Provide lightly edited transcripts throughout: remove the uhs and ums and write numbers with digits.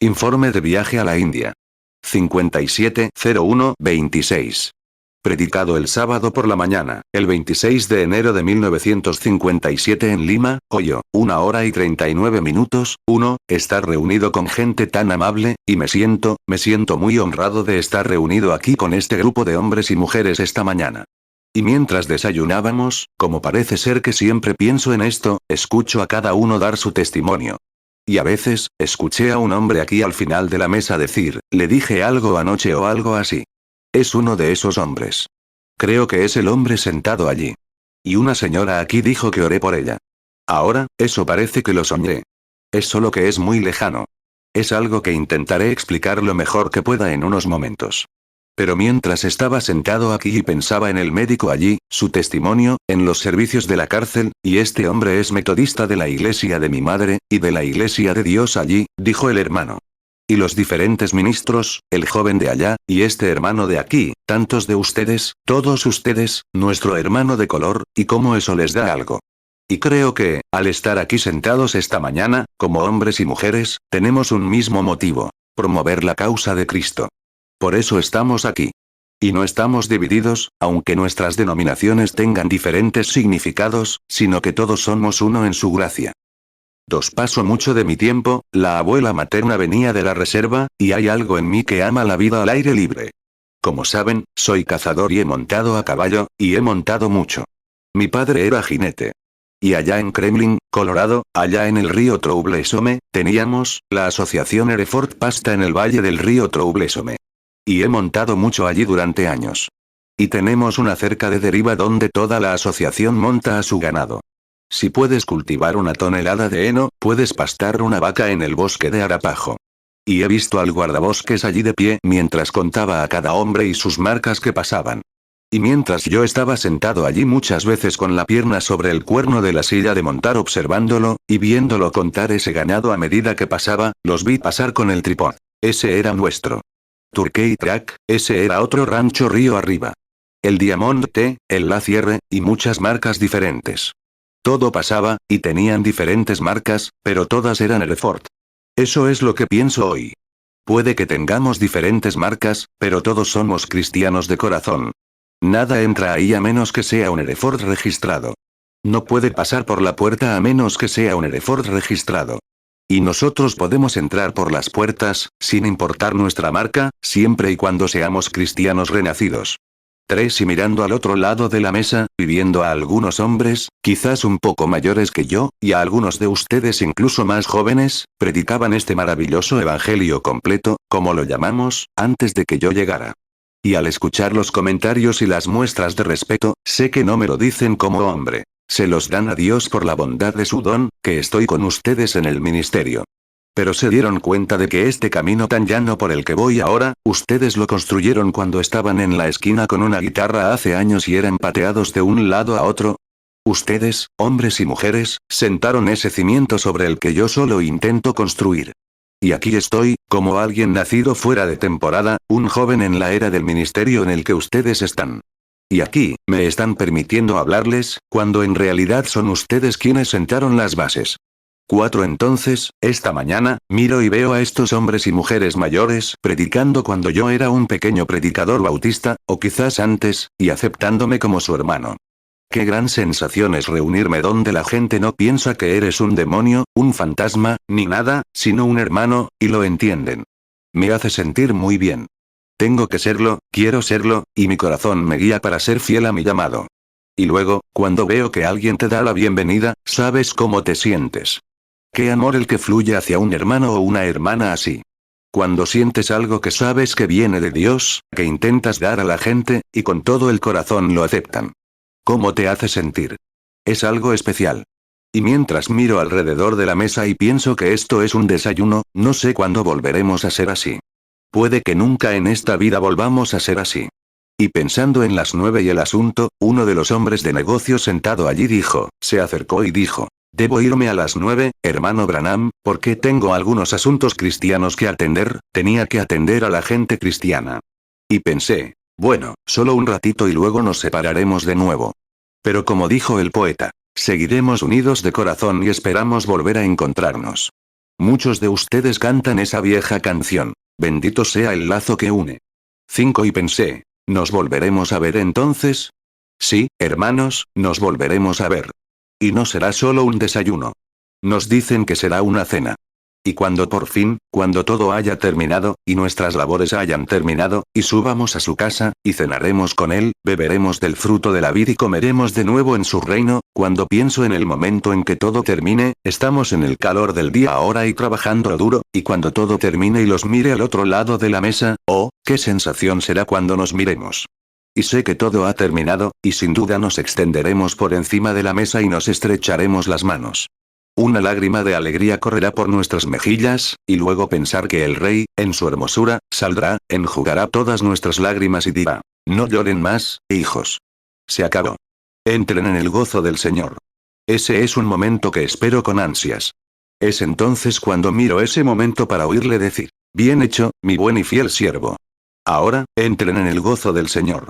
Informe de viaje a la India. 57-01-26. Predicado el sábado por la mañana, el 26 de enero de 1957 en Lima, Ohio, 1 hora y 39 minutos. 1. Estar reunido con gente tan amable, y me siento muy honrado de estar reunido aquí con este grupo de hombres y mujeres esta mañana. Y mientras desayunábamos, como parece ser que siempre pienso en esto, escucho a cada uno dar su testimonio. Y a veces, escuché a un hombre aquí al final de la mesa decir, le dije algo anoche o algo así. Es uno de esos hombres. Creo que es el hombre sentado allí. Y una señora aquí dijo que oré por ella. Ahora, eso parece que lo soñé. Es solo que es muy lejano. Es algo que intentaré explicar lo mejor que pueda en unos momentos. Pero mientras estaba sentado aquí y pensaba en el médico allí, su testimonio, en los servicios de la cárcel, y este hombre es metodista de la iglesia de mi madre, y de la iglesia de Dios allí, dijo el hermano. Y los diferentes ministros, el joven de allá, y este hermano de aquí, tantos de ustedes, todos ustedes, nuestro hermano de color, y cómo eso les da algo. Y creo que, al estar aquí sentados esta mañana, como hombres y mujeres, tenemos un mismo motivo: promover la causa de Cristo. Por eso estamos aquí. Y no estamos divididos, aunque nuestras denominaciones tengan diferentes significados, sino que todos somos uno en su gracia. 2. Paso mucho de mi tiempo, la abuela materna venía de la reserva, y hay algo en mí que ama la vida al aire libre. Como saben, soy cazador y he montado a caballo, y he montado mucho. Mi padre era jinete. Y allá en Kremlin, Colorado, allá en el río Troublesome, teníamos, la asociación Hereford Pasta en el valle del río Troublesome. Y he montado mucho allí durante años. Y tenemos una cerca de deriva donde toda la asociación monta a su ganado. Si puedes cultivar 1 tonelada de heno, puedes pastar una vaca en el bosque de Arapaho. Y he visto al guardabosques allí de pie mientras contaba a cada hombre y sus marcas que pasaban. Y mientras yo estaba sentado allí muchas veces con la pierna sobre el cuerno de la silla de montar observándolo, y viéndolo contar ese ganado a medida que pasaba, los vi pasar con el tripod. Ese era nuestro. Turkey Track, ese era otro rancho río arriba. El Diamond T, el La Sierra, y muchas marcas diferentes. Todo pasaba, y tenían diferentes marcas, pero todas eran Hereford. Eso es lo que pienso hoy. Puede que tengamos diferentes marcas, pero todos somos cristianos de corazón. Nada entra ahí a menos que sea un Hereford registrado. No puede pasar por la puerta a menos que sea un Hereford registrado. Y nosotros podemos entrar por las puertas, sin importar nuestra marca, siempre y cuando seamos cristianos renacidos. 3. Y mirando al otro lado de la mesa, y viendo a algunos hombres, quizás un poco mayores que yo, y a algunos de ustedes incluso más jóvenes, predicaban este maravilloso evangelio completo, como lo llamamos, antes de que yo llegara. Y al escuchar los comentarios y las muestras de respeto, sé que no me lo dicen como hombre. Se los dan a Dios por la bondad de su don, que estoy con ustedes en el ministerio. Pero se dieron cuenta de que este camino tan llano por el que voy ahora, ustedes lo construyeron cuando estaban en la esquina con una guitarra hace años y eran pateados de un lado a otro. Ustedes, hombres y mujeres, sentaron ese cimiento sobre el que yo solo intento construir. Y aquí estoy, como alguien nacido fuera de temporada, un joven en la era del ministerio en el que ustedes están. Y aquí, me están permitiendo hablarles, cuando en realidad son ustedes quienes sentaron las bases. 4. Entonces, esta mañana, miro y veo a estos hombres y mujeres mayores predicando cuando yo era un pequeño predicador bautista, o quizás antes, y aceptándome como su hermano. Qué gran sensación es reunirme donde la gente no piensa que eres un demonio, un fantasma, ni nada, sino un hermano, y lo entienden. Me hace sentir muy bien. Tengo que serlo, quiero serlo, y mi corazón me guía para ser fiel a mi llamado. Y luego, cuando veo que alguien te da la bienvenida, sabes cómo te sientes. Qué amor el que fluye hacia un hermano o una hermana así. Cuando sientes algo que sabes que viene de Dios, que intentas dar a la gente, y con todo el corazón lo aceptan. ¿Cómo te hace sentir? Es algo especial. Y mientras miro alrededor de la mesa y pienso que esto es un desayuno, no sé cuándo volveremos a ser así. Puede que nunca en esta vida volvamos a ser así. Y pensando en las 9 y el asunto, uno de los hombres de negocios sentado allí se acercó y dijo: debo irme a las 9, hermano Branham, porque tengo algunos asuntos cristianos que atender, tenía que atender a la gente cristiana. Y pensé, bueno, solo un ratito y luego nos separaremos de nuevo. Pero como dijo el poeta, seguiremos unidos de corazón y esperamos volver a encontrarnos. Muchos de ustedes cantan esa vieja canción. Bendito sea el lazo que une. 5 y pensé, ¿nos volveremos a ver entonces? Sí, hermanos, nos volveremos a ver. Y no será solo un desayuno. Nos dicen que será una cena. Y cuando por fin, cuando todo haya terminado, y nuestras labores hayan terminado, y subamos a su casa, y cenaremos con él, beberemos del fruto de la vid y comeremos de nuevo en su reino, cuando pienso en el momento en que todo termine, estamos en el calor del día ahora y trabajando duro, y cuando todo termine y los mire al otro lado de la mesa, oh, qué sensación será cuando nos miremos. Y sé que todo ha terminado, y sin duda nos extenderemos por encima de la mesa y nos estrecharemos las manos. Una lágrima de alegría correrá por nuestras mejillas, y luego pensar que el rey, en su hermosura, saldrá, enjugará todas nuestras lágrimas y dirá, no lloren más, hijos. Se acabó. Entren en el gozo del Señor. Ese es un momento que espero con ansias. Es entonces cuando miro ese momento para oírle decir, bien hecho, mi buen y fiel siervo. Ahora, entren en el gozo del Señor.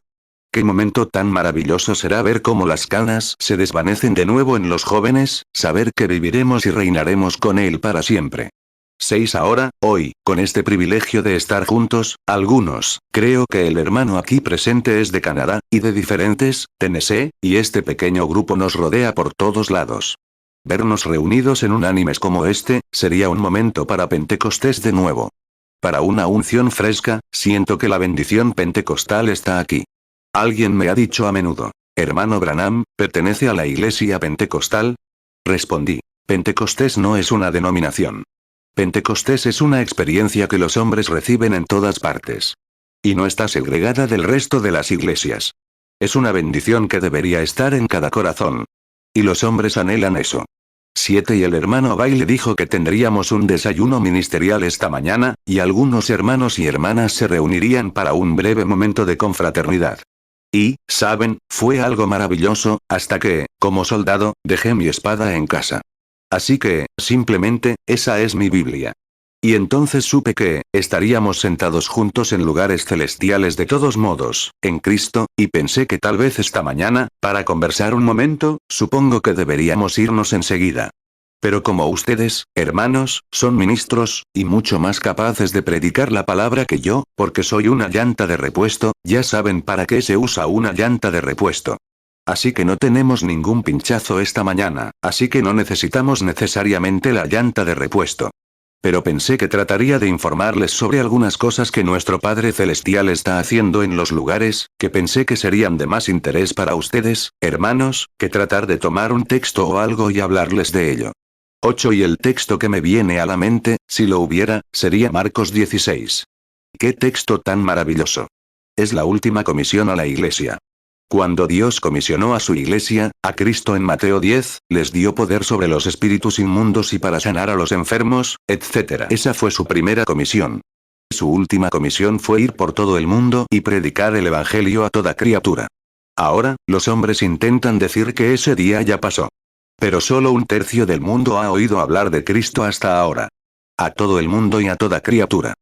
Qué momento tan maravilloso será ver cómo las canas se desvanecen de nuevo en los jóvenes, saber que viviremos y reinaremos con Él para siempre. 6 ahora, hoy, con este privilegio de estar juntos, algunos, creo que el hermano aquí presente es de Canadá, y de diferentes, Tennessee, y este pequeño grupo nos rodea por todos lados. Vernos reunidos en unánimes como este, sería un momento para Pentecostés de nuevo. Para una unción fresca, siento que la bendición pentecostal está aquí. Alguien me ha dicho a menudo, hermano Branham, ¿pertenece a la iglesia pentecostal? Respondí, Pentecostés no es una denominación. Pentecostés es una experiencia que los hombres reciben en todas partes. Y no está segregada del resto de las iglesias. Es una bendición que debería estar en cada corazón. Y los hombres anhelan eso. 7 y el hermano Bailey dijo que tendríamos un desayuno ministerial esta mañana, y algunos hermanos y hermanas se reunirían para un breve momento de confraternidad. Y, ¿saben? Fue algo maravilloso, hasta que, como soldado, dejé mi espada en casa. Así que, simplemente, esa es mi Biblia. Y entonces supe que, estaríamos sentados juntos en lugares celestiales de todos modos, en Cristo, y pensé que tal vez esta mañana, para conversar un momento, supongo que deberíamos irnos enseguida. Pero como ustedes, hermanos, son ministros, y mucho más capaces de predicar la palabra que yo, porque soy una llanta de repuesto, ya saben para qué se usa una llanta de repuesto. Así que no tenemos ningún pinchazo esta mañana, así que no necesitamos necesariamente la llanta de repuesto. Pero pensé que trataría de informarles sobre algunas cosas que nuestro Padre Celestial está haciendo en los lugares, que pensé que serían de más interés para ustedes, hermanos, que tratar de tomar un texto o algo y hablarles de ello. 8 y el texto que me viene a la mente, si lo hubiera, sería Marcos 16. ¡Qué texto tan maravilloso! Es la última comisión a la iglesia. Cuando Dios comisionó a su iglesia, a Cristo en Mateo 10, les dio poder sobre los espíritus inmundos y para sanar a los enfermos, etc. Esa fue su primera comisión. Su última comisión fue ir por todo el mundo y predicar el evangelio a toda criatura. Ahora, los hombres intentan decir que ese día ya pasó. Pero solo un tercio del mundo ha oído hablar de Cristo hasta ahora. A todo el mundo y a toda criatura.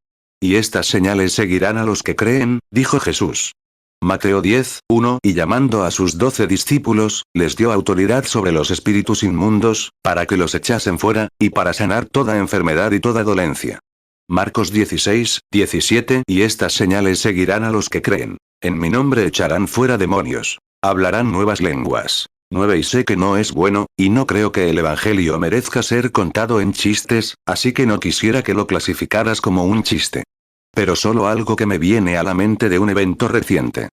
Y estas señales seguirán a los que creen, dijo Jesús. Mateo 10, 1 y llamando a sus 12 discípulos, les dio autoridad sobre los espíritus inmundos, para que los echasen fuera, y para sanar toda enfermedad y toda dolencia. Marcos 16, 17 y estas señales seguirán a los que creen. En mi nombre echarán fuera demonios. Hablarán nuevas lenguas. 9 y sé que no es bueno, y no creo que el evangelio merezca ser contado en chistes, así que no quisiera que lo clasificaras como un chiste. Pero solo algo que me viene a la mente de un evento reciente.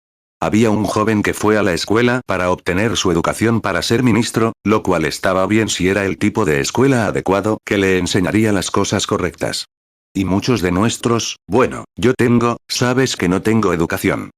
Había un joven que fue a la escuela para obtener su educación para ser ministro, lo cual estaba bien si era el tipo de escuela adecuado que le enseñaría las cosas correctas. Y muchos de nuestros, bueno, yo sabes que no tengo educación.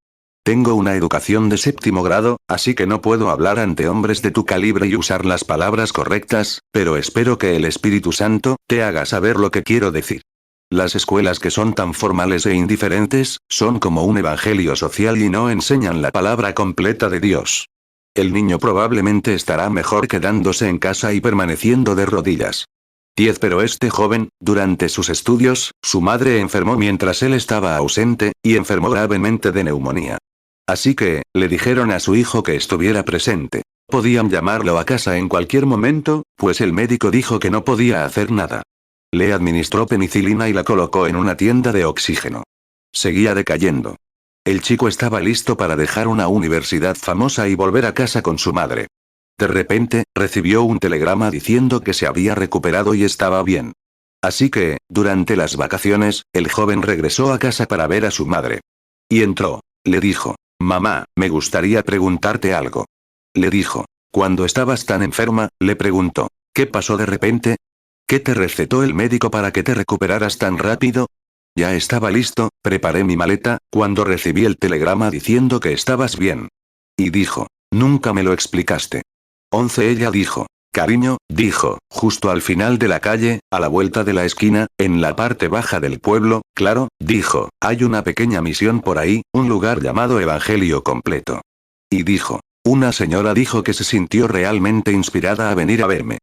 Tengo una educación de 7º grado, así que no puedo hablar ante hombres de tu calibre y usar las palabras correctas, pero espero que el Espíritu Santo te haga saber lo que quiero decir. Las escuelas que son tan formales e indiferentes, son como un evangelio social y no enseñan la palabra completa de Dios. El niño probablemente estará mejor quedándose en casa y permaneciendo de rodillas. 10 Pero este joven, durante sus estudios, su madre enfermó mientras él estaba ausente, y enfermó gravemente de neumonía. Así que, le dijeron a su hijo que estuviera presente. Podían llamarlo a casa en cualquier momento, pues el médico dijo que no podía hacer nada. Le administró penicilina y la colocó en una tienda de oxígeno. Seguía decayendo. El chico estaba listo para dejar una universidad famosa y volver a casa con su madre. De repente, recibió un telegrama diciendo que se había recuperado y estaba bien. Así que, durante las vacaciones, el joven regresó a casa para ver a su madre. Y entró. Le dijo: «Mamá, me gustaría preguntarte algo». Le dijo: «¿Cuándo estabas tan enferma?», le preguntó. «¿Qué pasó de repente? ¿Qué te recetó el médico para que te recuperaras tan rápido?». «Ya estaba listo, preparé mi maleta, cuando recibí el telegrama diciendo que estabas bien». Y dijo: «Nunca me lo explicaste». 11. Ella dijo: «Cariño», dijo, «justo al final de la calle, a la vuelta de la esquina, en la parte baja del pueblo, claro», dijo, «hay una pequeña misión por ahí, un lugar llamado Evangelio Completo». Y dijo: «Una señora dijo que se sintió realmente inspirada a venir a verme.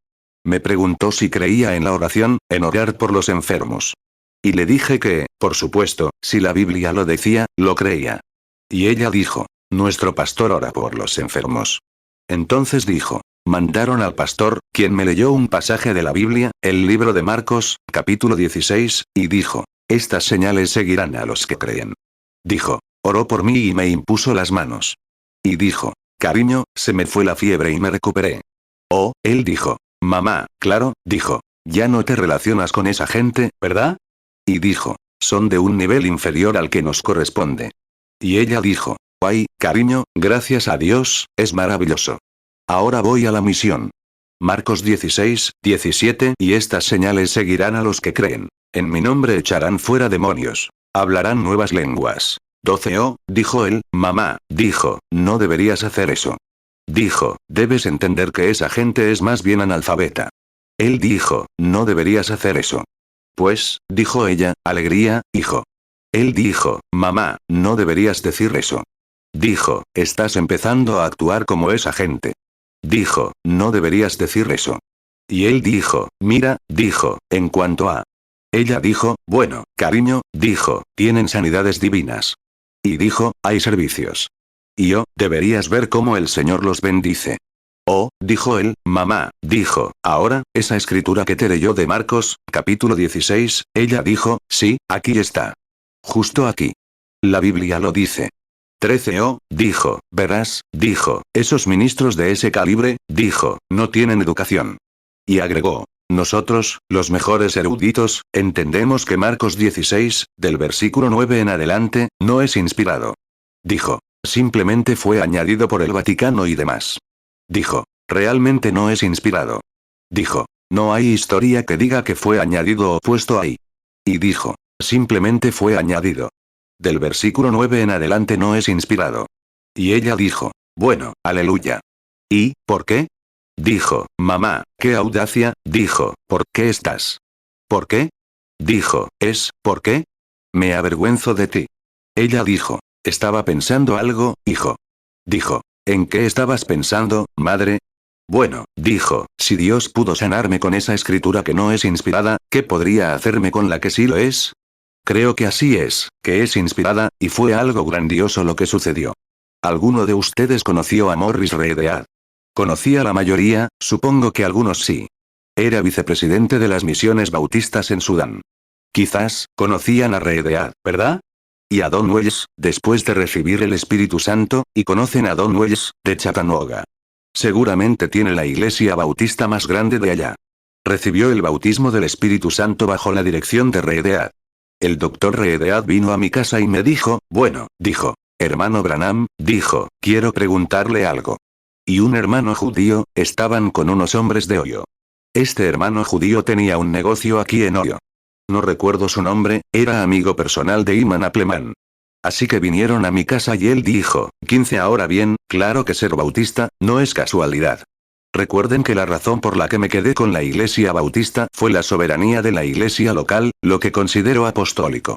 Me preguntó si creía en la oración, en orar por los enfermos. Y le dije que, por supuesto, si la Biblia lo decía, lo creía. Y ella dijo: «Nuestro pastor ora por los enfermos». Entonces dijo: «Mandaron al pastor, quien me leyó un pasaje de la Biblia, el libro de Marcos, capítulo 16, y dijo: estas señales seguirán a los que creen». Dijo: «Oró por mí y me impuso las manos». Y dijo: «Cariño, se me fue la fiebre y me recuperé». Oh, él dijo: «Mamá, claro», dijo, «ya no te relacionas con esa gente, ¿verdad?». Y dijo: «Son de un nivel inferior al que nos corresponde». Y ella dijo: «Ay, cariño, gracias a Dios, es maravilloso. Ahora voy a la misión». Marcos 16, 17. «Y estas señales seguirán a los que creen. En mi nombre echarán fuera demonios. Hablarán nuevas lenguas». 12. Oh, dijo él: «Mamá», dijo, «no deberías hacer eso». Dijo: «Debes entender que esa gente es más bien analfabeta». Él dijo: «No deberías hacer eso». Pues, dijo ella, «alegría, hijo». Él dijo: «Mamá, no deberías decir eso». Dijo: «Estás empezando a actuar como esa gente». Dijo: «No deberías decir eso». Y él dijo: «Mira», dijo, «en cuanto a». Ella dijo: «Bueno, cariño», dijo, «tienen sanidades divinas». Y dijo: «Hay servicios. Y oh, deberías ver cómo el Señor los bendice». Oh, dijo él, «Mamá», dijo, «ahora, esa escritura que te leyó de Marcos, capítulo 16, ella dijo, sí, aquí está. Justo aquí. La Biblia lo dice». 13. Oh, dijo, «verás», dijo, «esos ministros de ese calibre», dijo, «no tienen educación». Y agregó: «Nosotros, los mejores eruditos, entendemos que Marcos 16, del versículo 9 en adelante, no es inspirado». Dijo: «Simplemente fue añadido por el Vaticano y demás». Dijo: «Realmente no es inspirado». Dijo: «No hay historia que diga que fue añadido o puesto ahí». Y dijo: «Simplemente fue añadido. Del versículo 9 en adelante no es inspirado». Y ella dijo: «Bueno, aleluya». ¿Y, por qué?». Dijo: «Mamá, qué audacia», dijo, «¿por qué estás?». «¿Por qué?». Dijo: ¿por qué?». «Me avergüenzo de ti». Ella dijo: «Estaba pensando algo, hijo». Dijo: «¿En qué estabas pensando, madre?». «Bueno», dijo, «si Dios pudo sanarme con esa escritura que no es inspirada, ¿qué podría hacerme con la que sí lo es?». Creo que así es, que es inspirada, y fue algo grandioso lo que sucedió. ¿Alguno de ustedes conoció a Morris Redead? Conocía la mayoría, supongo que algunos sí. Era vicepresidente de las misiones bautistas en Sudán. Quizás, conocían a Redead, ¿verdad? Y a Don Wells, después de recibir el Espíritu Santo, y conocen a Don Wells, de Chattanooga. Seguramente tiene la iglesia bautista más grande de allá. Recibió el bautismo del Espíritu Santo bajo la dirección de Redead. El doctor Redead vino a mi casa y me dijo, bueno, dijo, hermano Branham, dijo, quiero preguntarle algo. Y un hermano judío, estaban con unos hombres de Ohio. Este hermano judío tenía un negocio aquí en Ohio. No recuerdo su nombre, era amigo personal de Iman Appleman. Así que vinieron a mi casa y él dijo, 15 ahora bien, claro que ser bautista, no es casualidad. Recuerden que la razón por la que me quedé con la iglesia bautista fue la soberanía de la iglesia local, lo que considero apostólico.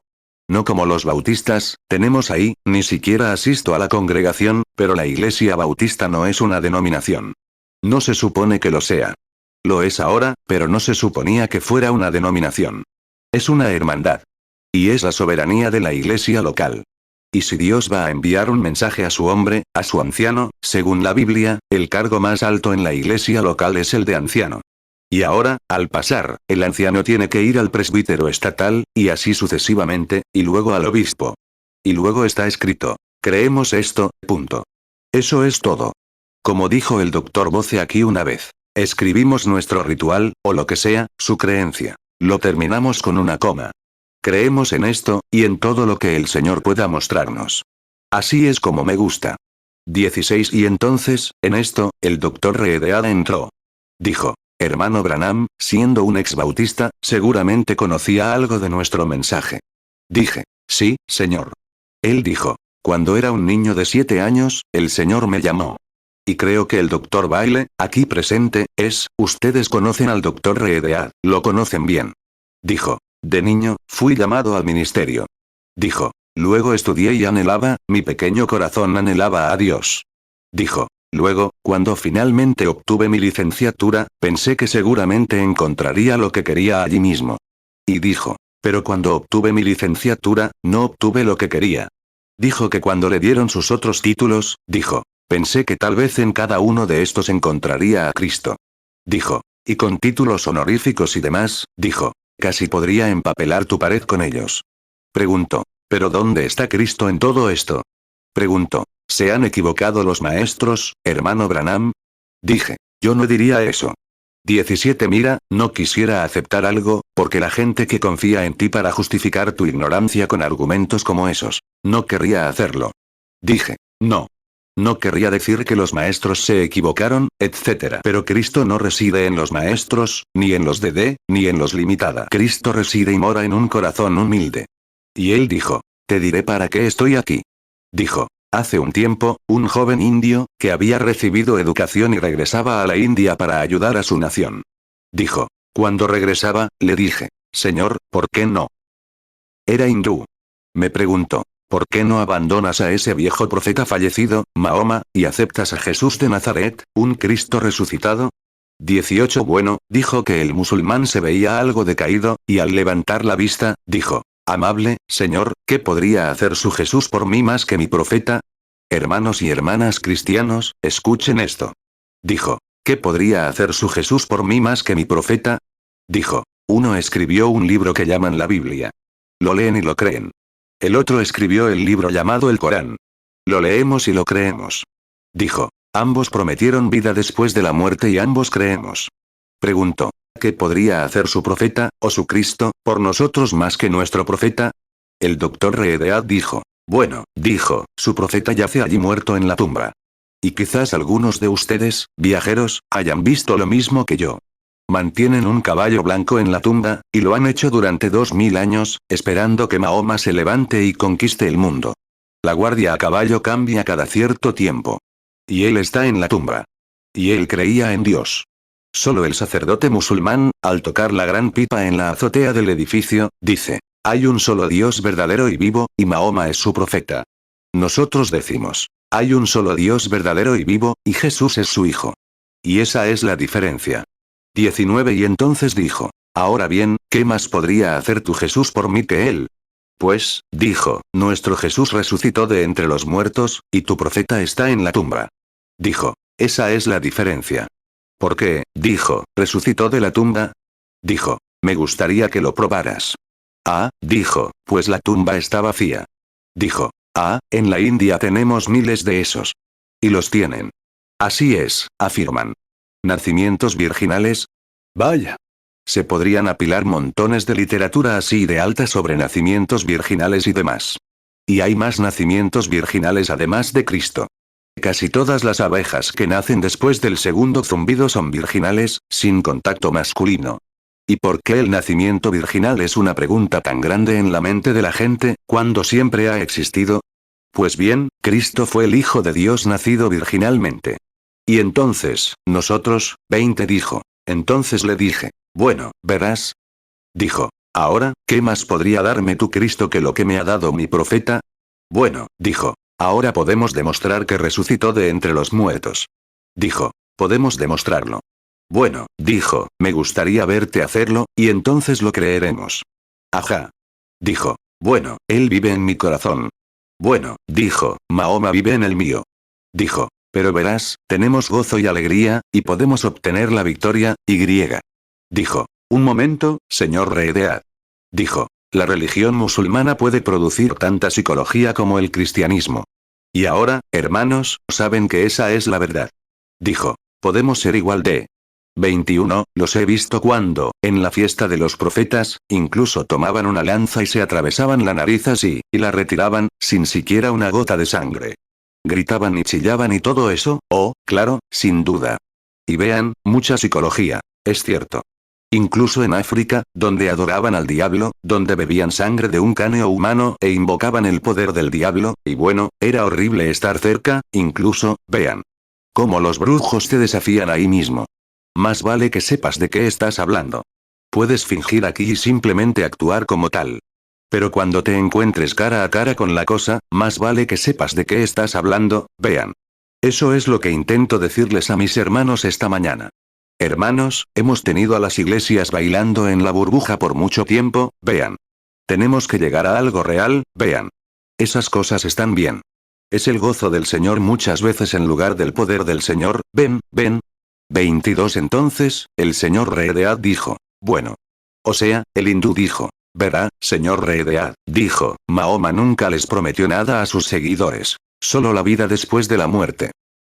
No como los bautistas, tenemos ahí, ni siquiera asisto a la congregación, pero la iglesia bautista no es una denominación. No se supone que lo sea. Lo es ahora, pero no se suponía que fuera una denominación. Es una hermandad. Y es la soberanía de la iglesia local. Y si Dios va a enviar un mensaje a su hombre, a su anciano, según la Biblia, el cargo más alto en la iglesia local es el de anciano. Y ahora, al pasar, el anciano tiene que ir al presbítero estatal, y así sucesivamente, y luego al obispo. Y luego está escrito. Creemos esto, punto. Eso es todo. Como dijo el doctor Boce aquí una vez. Escribimos nuestro ritual, o lo que sea, su creencia. Lo terminamos con una coma. Creemos en esto, y en todo lo que el Señor pueda mostrarnos. Así es como me gusta. 16 Y entonces, en esto, el doctor Reedead entró. Dijo. Hermano Branham, siendo un ex bautista, seguramente conocía algo de nuestro mensaje. Dije. Sí, señor. Él dijo. Cuando era un niño de 7 años, el Señor me llamó. Y creo que el doctor Baile, aquí presente, ustedes conocen al doctor Reedead, lo conocen bien. Dijo. De niño, fui llamado al ministerio. Dijo. Luego estudié y anhelaba, mi pequeño corazón anhelaba a Dios. Dijo. Luego, cuando finalmente obtuve mi licenciatura, pensé que seguramente encontraría lo que quería allí mismo. Y dijo. Pero cuando obtuve mi licenciatura, no obtuve lo que quería. Dijo que cuando le dieron sus otros títulos, dijo. Pensé que tal vez en cada uno de estos encontraría a Cristo. Dijo. Y con títulos honoríficos y demás, dijo. Casi podría empapelar tu pared con ellos. Preguntó. ¿Pero dónde está Cristo en todo esto? Preguntó. ¿Se han equivocado los maestros, hermano Branham? Dije. Yo no diría eso. 17 Mira, no quisiera aceptar algo, porque la gente que confía en ti para justificar tu ignorancia con argumentos como esos, no querría hacerlo. Dije. No. No querría decir que los maestros se equivocaron, etc. Pero Cristo no reside en los maestros, ni en los de, ni en los limitada. Cristo reside y mora en un corazón humilde. Y él dijo. Te diré para qué estoy aquí. Dijo. Hace un tiempo, un joven indio, que había recibido educación y regresaba a la India para ayudar a su nación. Dijo. Cuando regresaba, le dije. Señor, ¿por qué no? Era hindú. Me preguntó. ¿Por qué no abandonas a ese viejo profeta fallecido, Mahoma, y aceptas a Jesús de Nazaret, un Cristo resucitado? 18 Bueno, dijo que el musulmán se veía algo decaído, y al levantar la vista, dijo. Amable, Señor, ¿qué podría hacer su Jesús por mí más que mi profeta? Hermanos y hermanas cristianos, escuchen esto. Dijo. ¿Qué podría hacer su Jesús por mí más que mi profeta? Dijo. Uno escribió un libro que llaman la Biblia. Lo leen y lo creen. El otro escribió el libro llamado el Corán. Lo leemos y lo creemos. Dijo. Ambos prometieron vida después de la muerte y ambos creemos. Preguntó. ¿Qué podría hacer su profeta, o su Cristo, por nosotros más que nuestro profeta? El doctor Reedead dijo. Bueno, dijo, su profeta yace allí muerto en la tumba. Y quizás algunos de ustedes, viajeros, hayan visto lo mismo que yo. Mantienen un caballo blanco en la tumba, y lo han hecho durante 2000 años, esperando que Mahoma se levante y conquiste el mundo. La guardia a caballo cambia cada cierto tiempo. Y él está en la tumba. Y él creía en Dios. Solo el sacerdote musulmán, al tocar la gran pipa en la azotea del edificio, dice. Hay un solo Dios verdadero y vivo, y Mahoma es su profeta. Nosotros decimos. Hay un solo Dios verdadero y vivo, y Jesús es su hijo. Y esa es la diferencia. 19 Y entonces dijo. Ahora bien, ¿qué más podría hacer tu Jesús por mí que él? Pues, dijo, nuestro Jesús resucitó de entre los muertos, y tu profeta está en la tumba. Dijo. Esa es la diferencia. ¿Por qué? Dijo, ¿resucitó de la tumba? Dijo. Me gustaría que lo probaras. Ah, dijo, pues la tumba está vacía. Dijo. Ah, en la India tenemos miles de esos. Y los tienen. Así es, afirman. ¿Nacimientos virginales? Vaya. Se podrían apilar montones de literatura así de alta sobre nacimientos virginales y demás. Y hay más nacimientos virginales además de Cristo. Casi todas las abejas que nacen después del segundo zumbido son virginales, sin contacto masculino. ¿Y por qué el nacimiento virginal es una pregunta tan grande en la mente de la gente, cuando siempre ha existido? Pues bien, Cristo fue el Hijo de Dios nacido virginalmente. Y entonces, nosotros, 20 dijo. Entonces le dije, bueno, verás. Dijo, ahora, ¿qué más podría darme tu Cristo que lo que me ha dado mi profeta? Bueno, dijo, ahora podemos demostrar que resucitó de entre los muertos. Dijo, podemos demostrarlo. Bueno, dijo, me gustaría verte hacerlo, y entonces lo creeremos. Ajá. Dijo, bueno, él vive en mi corazón. Bueno, dijo, Mahoma vive en el mío. Dijo, pero verás, tenemos gozo y alegría, y podemos obtener la victoria, y. Dijo. Un momento, señor Reedead. Dijo. La religión musulmana puede producir tanta psicología como el cristianismo. Y ahora, hermanos, saben que esa es la verdad. Dijo. Podemos ser igual de 21, los he visto cuando, en la fiesta de los profetas, incluso tomaban una lanza y se atravesaban la nariz así, y la retiraban, sin siquiera una gota de sangre. Gritaban y chillaban y todo eso, oh, claro, sin duda. Y vean, mucha psicología, es cierto. Incluso en África, donde adoraban al diablo, donde bebían sangre de un caneo humano e invocaban el poder del diablo, y bueno, era horrible estar cerca, incluso, vean. Cómo los brujos te desafían ahí mismo. Más vale que sepas de qué estás hablando. Puedes fingir aquí y simplemente actuar como tal. Pero cuando te encuentres cara a cara con la cosa, más vale que sepas de qué estás hablando, vean. Eso es lo que intento decirles a mis hermanos esta mañana. Hermanos, hemos tenido a las iglesias bailando en la burbuja por mucho tiempo, vean. Tenemos que llegar a algo real, vean. Esas cosas están bien. Es el gozo del Señor muchas veces en lugar del poder del Señor, ven. 22 Entonces, el señor Reedead dijo. Bueno. O sea, el hindú dijo. Verá, señor Reedead, dijo, Mahoma nunca les prometió nada a sus seguidores. Solo la vida después de la muerte.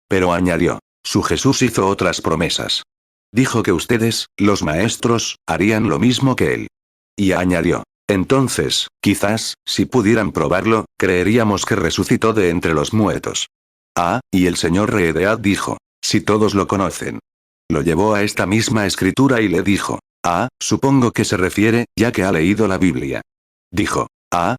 Pero añadió. Su Jesús hizo otras promesas. Dijo que ustedes, los maestros, harían lo mismo que él. Y añadió. Entonces, quizás, si pudieran probarlo, creeríamos que resucitó de entre los muertos. Ah, y el señor Reedead dijo. Si todos lo conocen. Lo llevó a esta misma escritura y le dijo. Supongo que se refiere, ya que ha leído la Biblia. Dijo.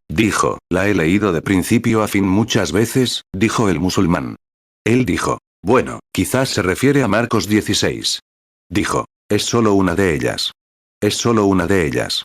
Dijo, la he leído de principio a fin muchas veces, dijo el musulmán. Él dijo. Bueno, quizás se refiere a Marcos 16. Dijo. Es solo una de ellas. Es solo una de ellas.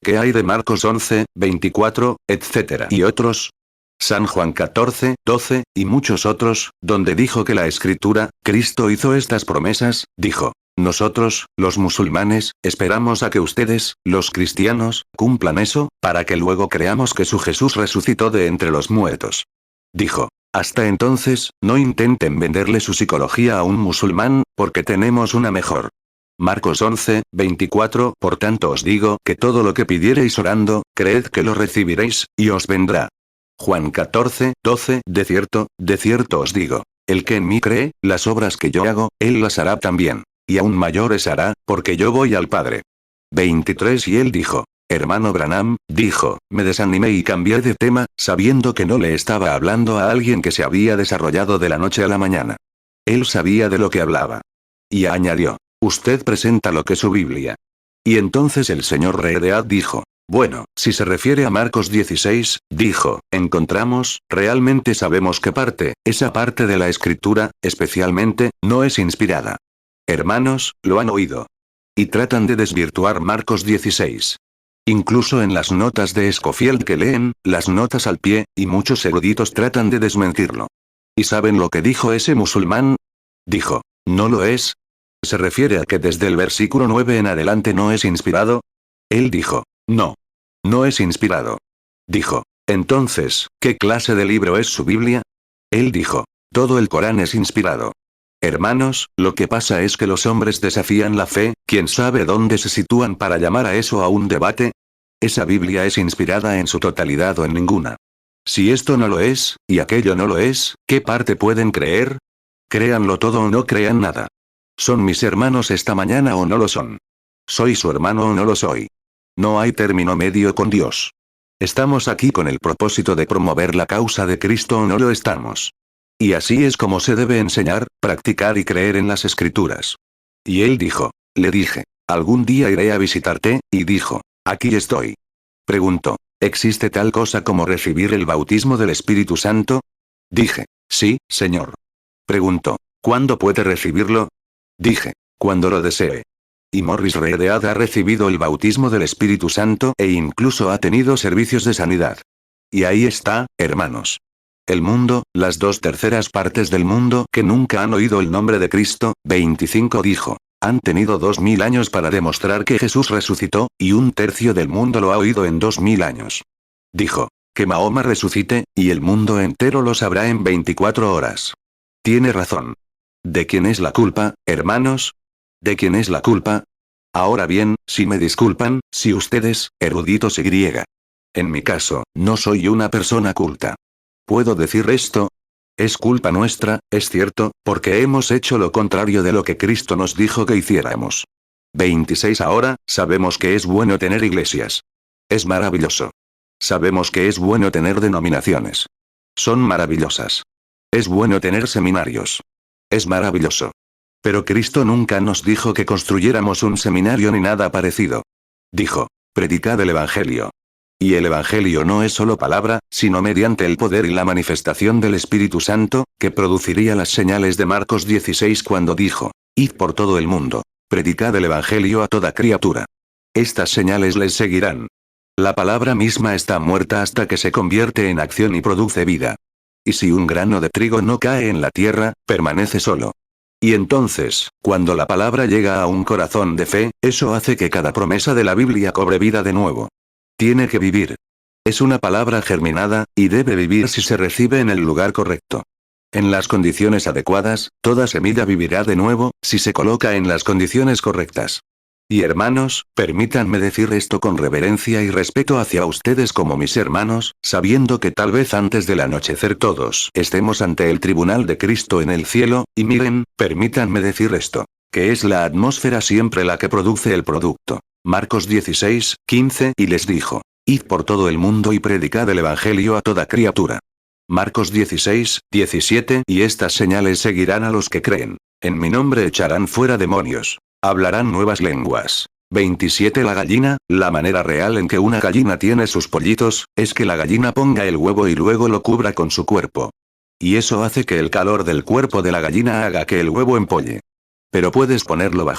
¿Qué hay de Marcos 11, 24, etc. y otros? San Juan 14, 12, y muchos otros, donde dijo que la escritura, Cristo hizo estas promesas, dijo. Nosotros, los musulmanes, esperamos a que ustedes, los cristianos, cumplan eso, para que luego creamos que su Jesús resucitó de entre los muertos. Dijo. Hasta entonces, no intenten venderle su psicología a un musulmán, porque tenemos una mejor. Marcos 11, 24, por tanto os digo que todo lo que pidiereis orando, creed que lo recibiréis, y os vendrá. Juan 14, 12, de cierto os digo. El que en mí cree, las obras que yo hago, él las hará también. Y aún mayores hará, porque yo voy al Padre. 23 Y él dijo. Hermano Branham, dijo, me desanimé y cambié de tema, sabiendo que no le estaba hablando a alguien que se había desarrollado de la noche a la mañana. Él sabía de lo que hablaba. Y añadió. Usted presenta lo que su Biblia. Y entonces el señor Reedead dijo. Bueno, si se refiere a Marcos 16, dijo, encontramos, realmente sabemos qué parte, esa parte de la escritura, especialmente, no es inspirada. Hermanos, lo han oído. Y tratan de desvirtuar Marcos 16. Incluso en las notas de Scofield que leen, las notas al pie, y muchos eruditos tratan de desmentirlo. ¿Y saben lo que dijo ese musulmán? Dijo, ¿no lo es? ¿Se refiere a que desde el versículo 9 en adelante no es inspirado? Él dijo. No. No es inspirado. Dijo. Entonces, ¿qué clase de libro es su Biblia? Él dijo. Todo el Corán es inspirado. Hermanos, lo que pasa es que los hombres desafían la fe, ¿quién sabe dónde se sitúan para llamar a eso a un debate? Esa Biblia es inspirada en su totalidad o en ninguna. Si esto no lo es, y aquello no lo es, ¿qué parte pueden creer? Créanlo todo o no crean nada. ¿Son mis hermanos esta mañana o no lo son? ¿Soy su hermano o no lo soy? No hay término medio con Dios. ¿Estamos aquí con el propósito de promover la causa de Cristo o no lo estamos? Y así es como se debe enseñar, practicar y creer en las Escrituras. Y él dijo. Le dije. Algún día iré a visitarte, y dijo. Aquí estoy. Preguntó. ¿Existe tal cosa como recibir el bautismo del Espíritu Santo? Dije. Sí, Señor. Preguntó. ¿Cuándo puede recibirlo? Dije. Cuando lo desee. Y Morris Reedead ha recibido el bautismo del Espíritu Santo e incluso ha tenido servicios de sanidad. Y ahí está, hermanos. El mundo, las 2/3 partes del mundo que nunca han oído el nombre de Cristo, 25 dijo. Han tenido 2000 años para demostrar que Jesús resucitó, y 1/3 del mundo lo ha oído en 2000 años. Dijo. Que Mahoma resucite, y el mundo entero lo sabrá en 24 horas. Tiene razón. ¿De quién es la culpa, hermanos? ¿De quién es la culpa? Ahora bien, si me disculpan, si ustedes, eruditos y griega. En mi caso, no soy una persona culta. ¿Puedo decir esto? Es culpa nuestra, es cierto, porque hemos hecho lo contrario de lo que Cristo nos dijo que hiciéramos. 26 Ahora, sabemos que es bueno tener iglesias. Es maravilloso. Sabemos que es bueno tener denominaciones. Son maravillosas. Es bueno tener seminarios. Es maravilloso. Pero Cristo nunca nos dijo que construyéramos un seminario ni nada parecido. Dijo, predicad el Evangelio. Y el Evangelio no es solo palabra, sino mediante el poder y la manifestación del Espíritu Santo, que produciría las señales de Marcos 16 cuando dijo, id por todo el mundo, predicad el Evangelio a toda criatura. Estas señales les seguirán. La palabra misma está muerta hasta que se convierte en acción y produce vida. Y si un grano de trigo no cae en la tierra, permanece solo. Y entonces, cuando la palabra llega a un corazón de fe, eso hace que cada promesa de la Biblia cobre vida de nuevo. Tiene que vivir. Es una palabra germinada, y debe vivir si se recibe en el lugar correcto. En las condiciones adecuadas, toda semilla vivirá de nuevo, si se coloca en las condiciones correctas. Y hermanos, permítanme decir esto con reverencia y respeto hacia ustedes como mis hermanos, sabiendo que tal vez antes del anochecer todos estemos ante el tribunal de Cristo en el cielo, y miren, permítanme decir esto, que es la atmósfera siempre la que produce el producto. Marcos 16, 15 y les dijo, id por todo el mundo y predicad el Evangelio a toda criatura. Marcos 16, 17 y estas señales seguirán a los que creen. En mi nombre echarán fuera demonios. Hablarán nuevas lenguas. 27 La gallina, la manera real en que una gallina tiene sus pollitos, es que la gallina ponga el huevo y luego lo cubra con su cuerpo. Y eso hace que el calor del cuerpo de la gallina haga que el huevo empolle. Pero puedes ponerlo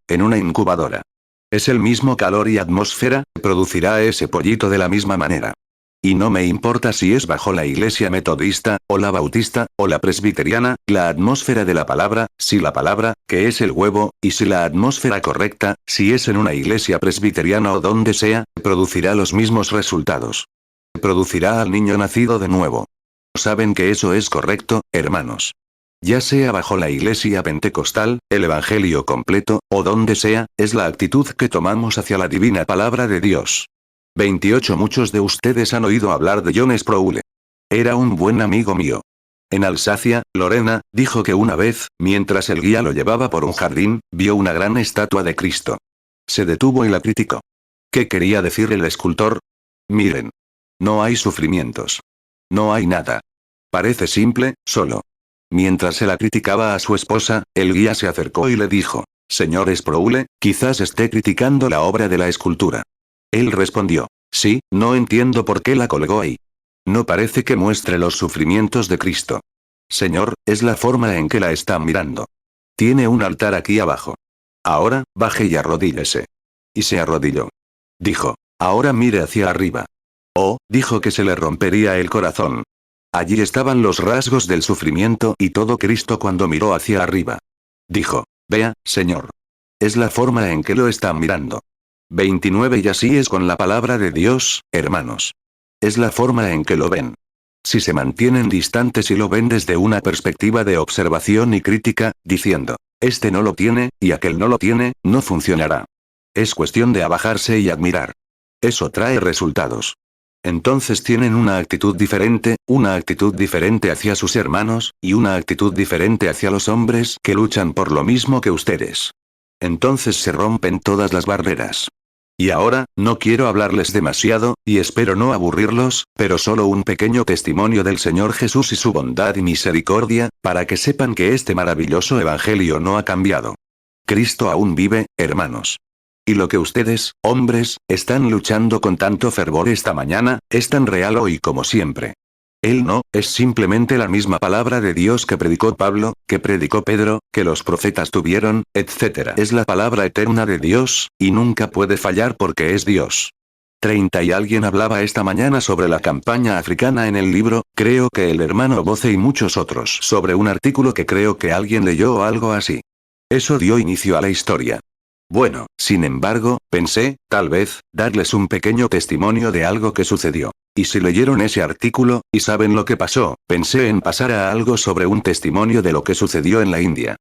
en una incubadora. Es el mismo calor y atmósfera, producirá ese pollito de la misma manera. Y no me importa si es bajo la iglesia metodista, o la bautista, o la presbiteriana, la atmósfera de la palabra, si la palabra, que es el huevo, y si la atmósfera correcta, si es en una iglesia presbiteriana o donde sea, producirá los mismos resultados. Producirá al niño nacido de nuevo. ¿Saben que eso es correcto, hermanos? Ya sea bajo la iglesia pentecostal, el evangelio completo, o donde sea, es la actitud que tomamos hacia la divina palabra de Dios. 28 Muchos de ustedes han oído hablar de John Sproul. Era un buen amigo mío. En Alsacia, Lorena, dijo que una vez, mientras el guía lo llevaba por un jardín, vio una gran estatua de Cristo. Se detuvo y la criticó. ¿Qué quería decir el escultor? Miren. No hay sufrimientos. No hay nada. Parece simple, solo. Mientras se la criticaba a su esposa, el guía se acercó y le dijo, señor Sproul, quizás esté criticando la obra de la escultura. Él respondió, sí, no entiendo por qué la colgó ahí. No parece que muestre los sufrimientos de Cristo. Señor, es la forma en que la está mirando. Tiene un altar aquí abajo. Ahora, baje y arrodíllese. Y se arrodilló. Dijo, ahora mire hacia arriba. Oh, dijo que se le rompería el corazón. Allí estaban los rasgos del sufrimiento y todo Cristo cuando miró hacia arriba. Dijo, vea, Señor. Es la forma en que lo está mirando. 29 Y así es con la palabra de Dios, hermanos. Es la forma en que lo ven. Si se mantienen distantes y lo ven desde una perspectiva de observación y crítica, diciendo, este no lo tiene, y aquel no lo tiene, no funcionará. Es cuestión de abajarse y admirar. Eso trae resultados. Entonces tienen una actitud diferente hacia sus hermanos, y una actitud diferente hacia los hombres que luchan por lo mismo que ustedes. Entonces se rompen todas las barreras. Y ahora, no quiero hablarles demasiado, y espero no aburrirlos, pero solo un pequeño testimonio del Señor Jesús y su bondad y misericordia, para que sepan que este maravilloso evangelio no ha cambiado. Cristo aún vive, hermanos. Y lo que ustedes, hombres, están luchando con tanto fervor esta mañana, es tan real hoy como siempre. Él no, es simplemente la misma palabra de Dios que predicó Pablo, que predicó Pedro, que los profetas tuvieron, etc. Es la palabra eterna de Dios, y nunca puede fallar porque es Dios. 30 Y alguien hablaba esta mañana sobre la campaña africana en el libro, creo que el hermano Boce y muchos otros, sobre un artículo que creo que alguien leyó o algo así. Eso dio inicio a la historia. Bueno, sin embargo, pensé, tal vez, darles un pequeño testimonio de algo que sucedió. Y si leyeron ese artículo, y saben lo que pasó, pensé en pasar a algo sobre un testimonio de lo que sucedió en la India.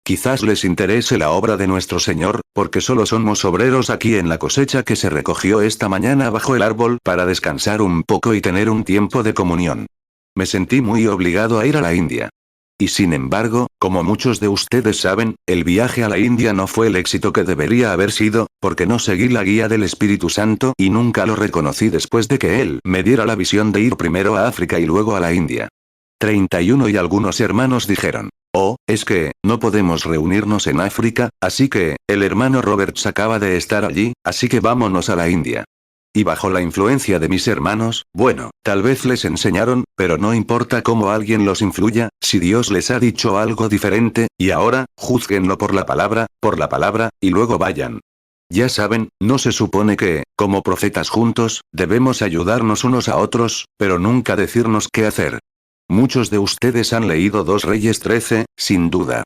Quizás les interese la obra de nuestro Señor, porque solo somos obreros aquí en la cosecha que se recogió esta mañana bajo el árbol para descansar un poco y tener un tiempo de comunión. Me sentí muy obligado a ir a la India. Y sin embargo, como muchos de ustedes saben, el viaje a la India no fue el éxito que debería haber sido, porque no seguí la guía del Espíritu Santo y nunca lo reconocí después de que Él me diera la visión de ir primero a África y luego a la India. 31 y algunos hermanos dijeron: oh, es que, no podemos reunirnos en África, así que, el hermano Roberts acaba de estar allí, así que vámonos a la India. Y bajo la influencia de mis hermanos, bueno, tal vez les enseñaron, pero no importa cómo alguien los influya, si Dios les ha dicho algo diferente, y ahora, júzguenlo por la palabra, y luego vayan. Ya saben, no se supone que, como profetas juntos, debemos ayudarnos unos a otros, pero nunca decirnos qué hacer. Muchos de ustedes han leído 2 Reyes 13, sin duda.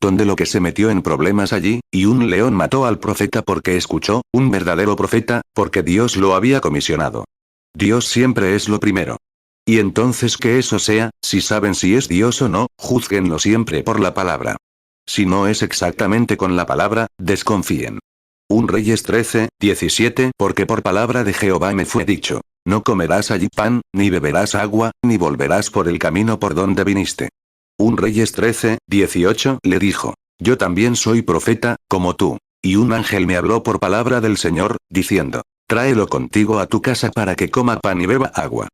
Donde lo que se metió en problemas allí, y un león mató al profeta porque escuchó, un verdadero profeta, porque Dios lo había comisionado. Dios siempre es lo primero. Y entonces que eso sea, si saben si es Dios o no, júzguenlo siempre por la palabra. Si no es exactamente con la palabra, desconfíen. 1 Reyes 13, 17 porque por palabra de Jehová me fue dicho: no comerás allí pan, ni beberás agua, ni volverás por el camino por donde viniste. 1 Reyes 13, 18 le dijo: yo también soy profeta, como tú. Y un ángel me habló por palabra del Señor, diciendo: tráelo contigo a tu casa para que coma pan y beba agua.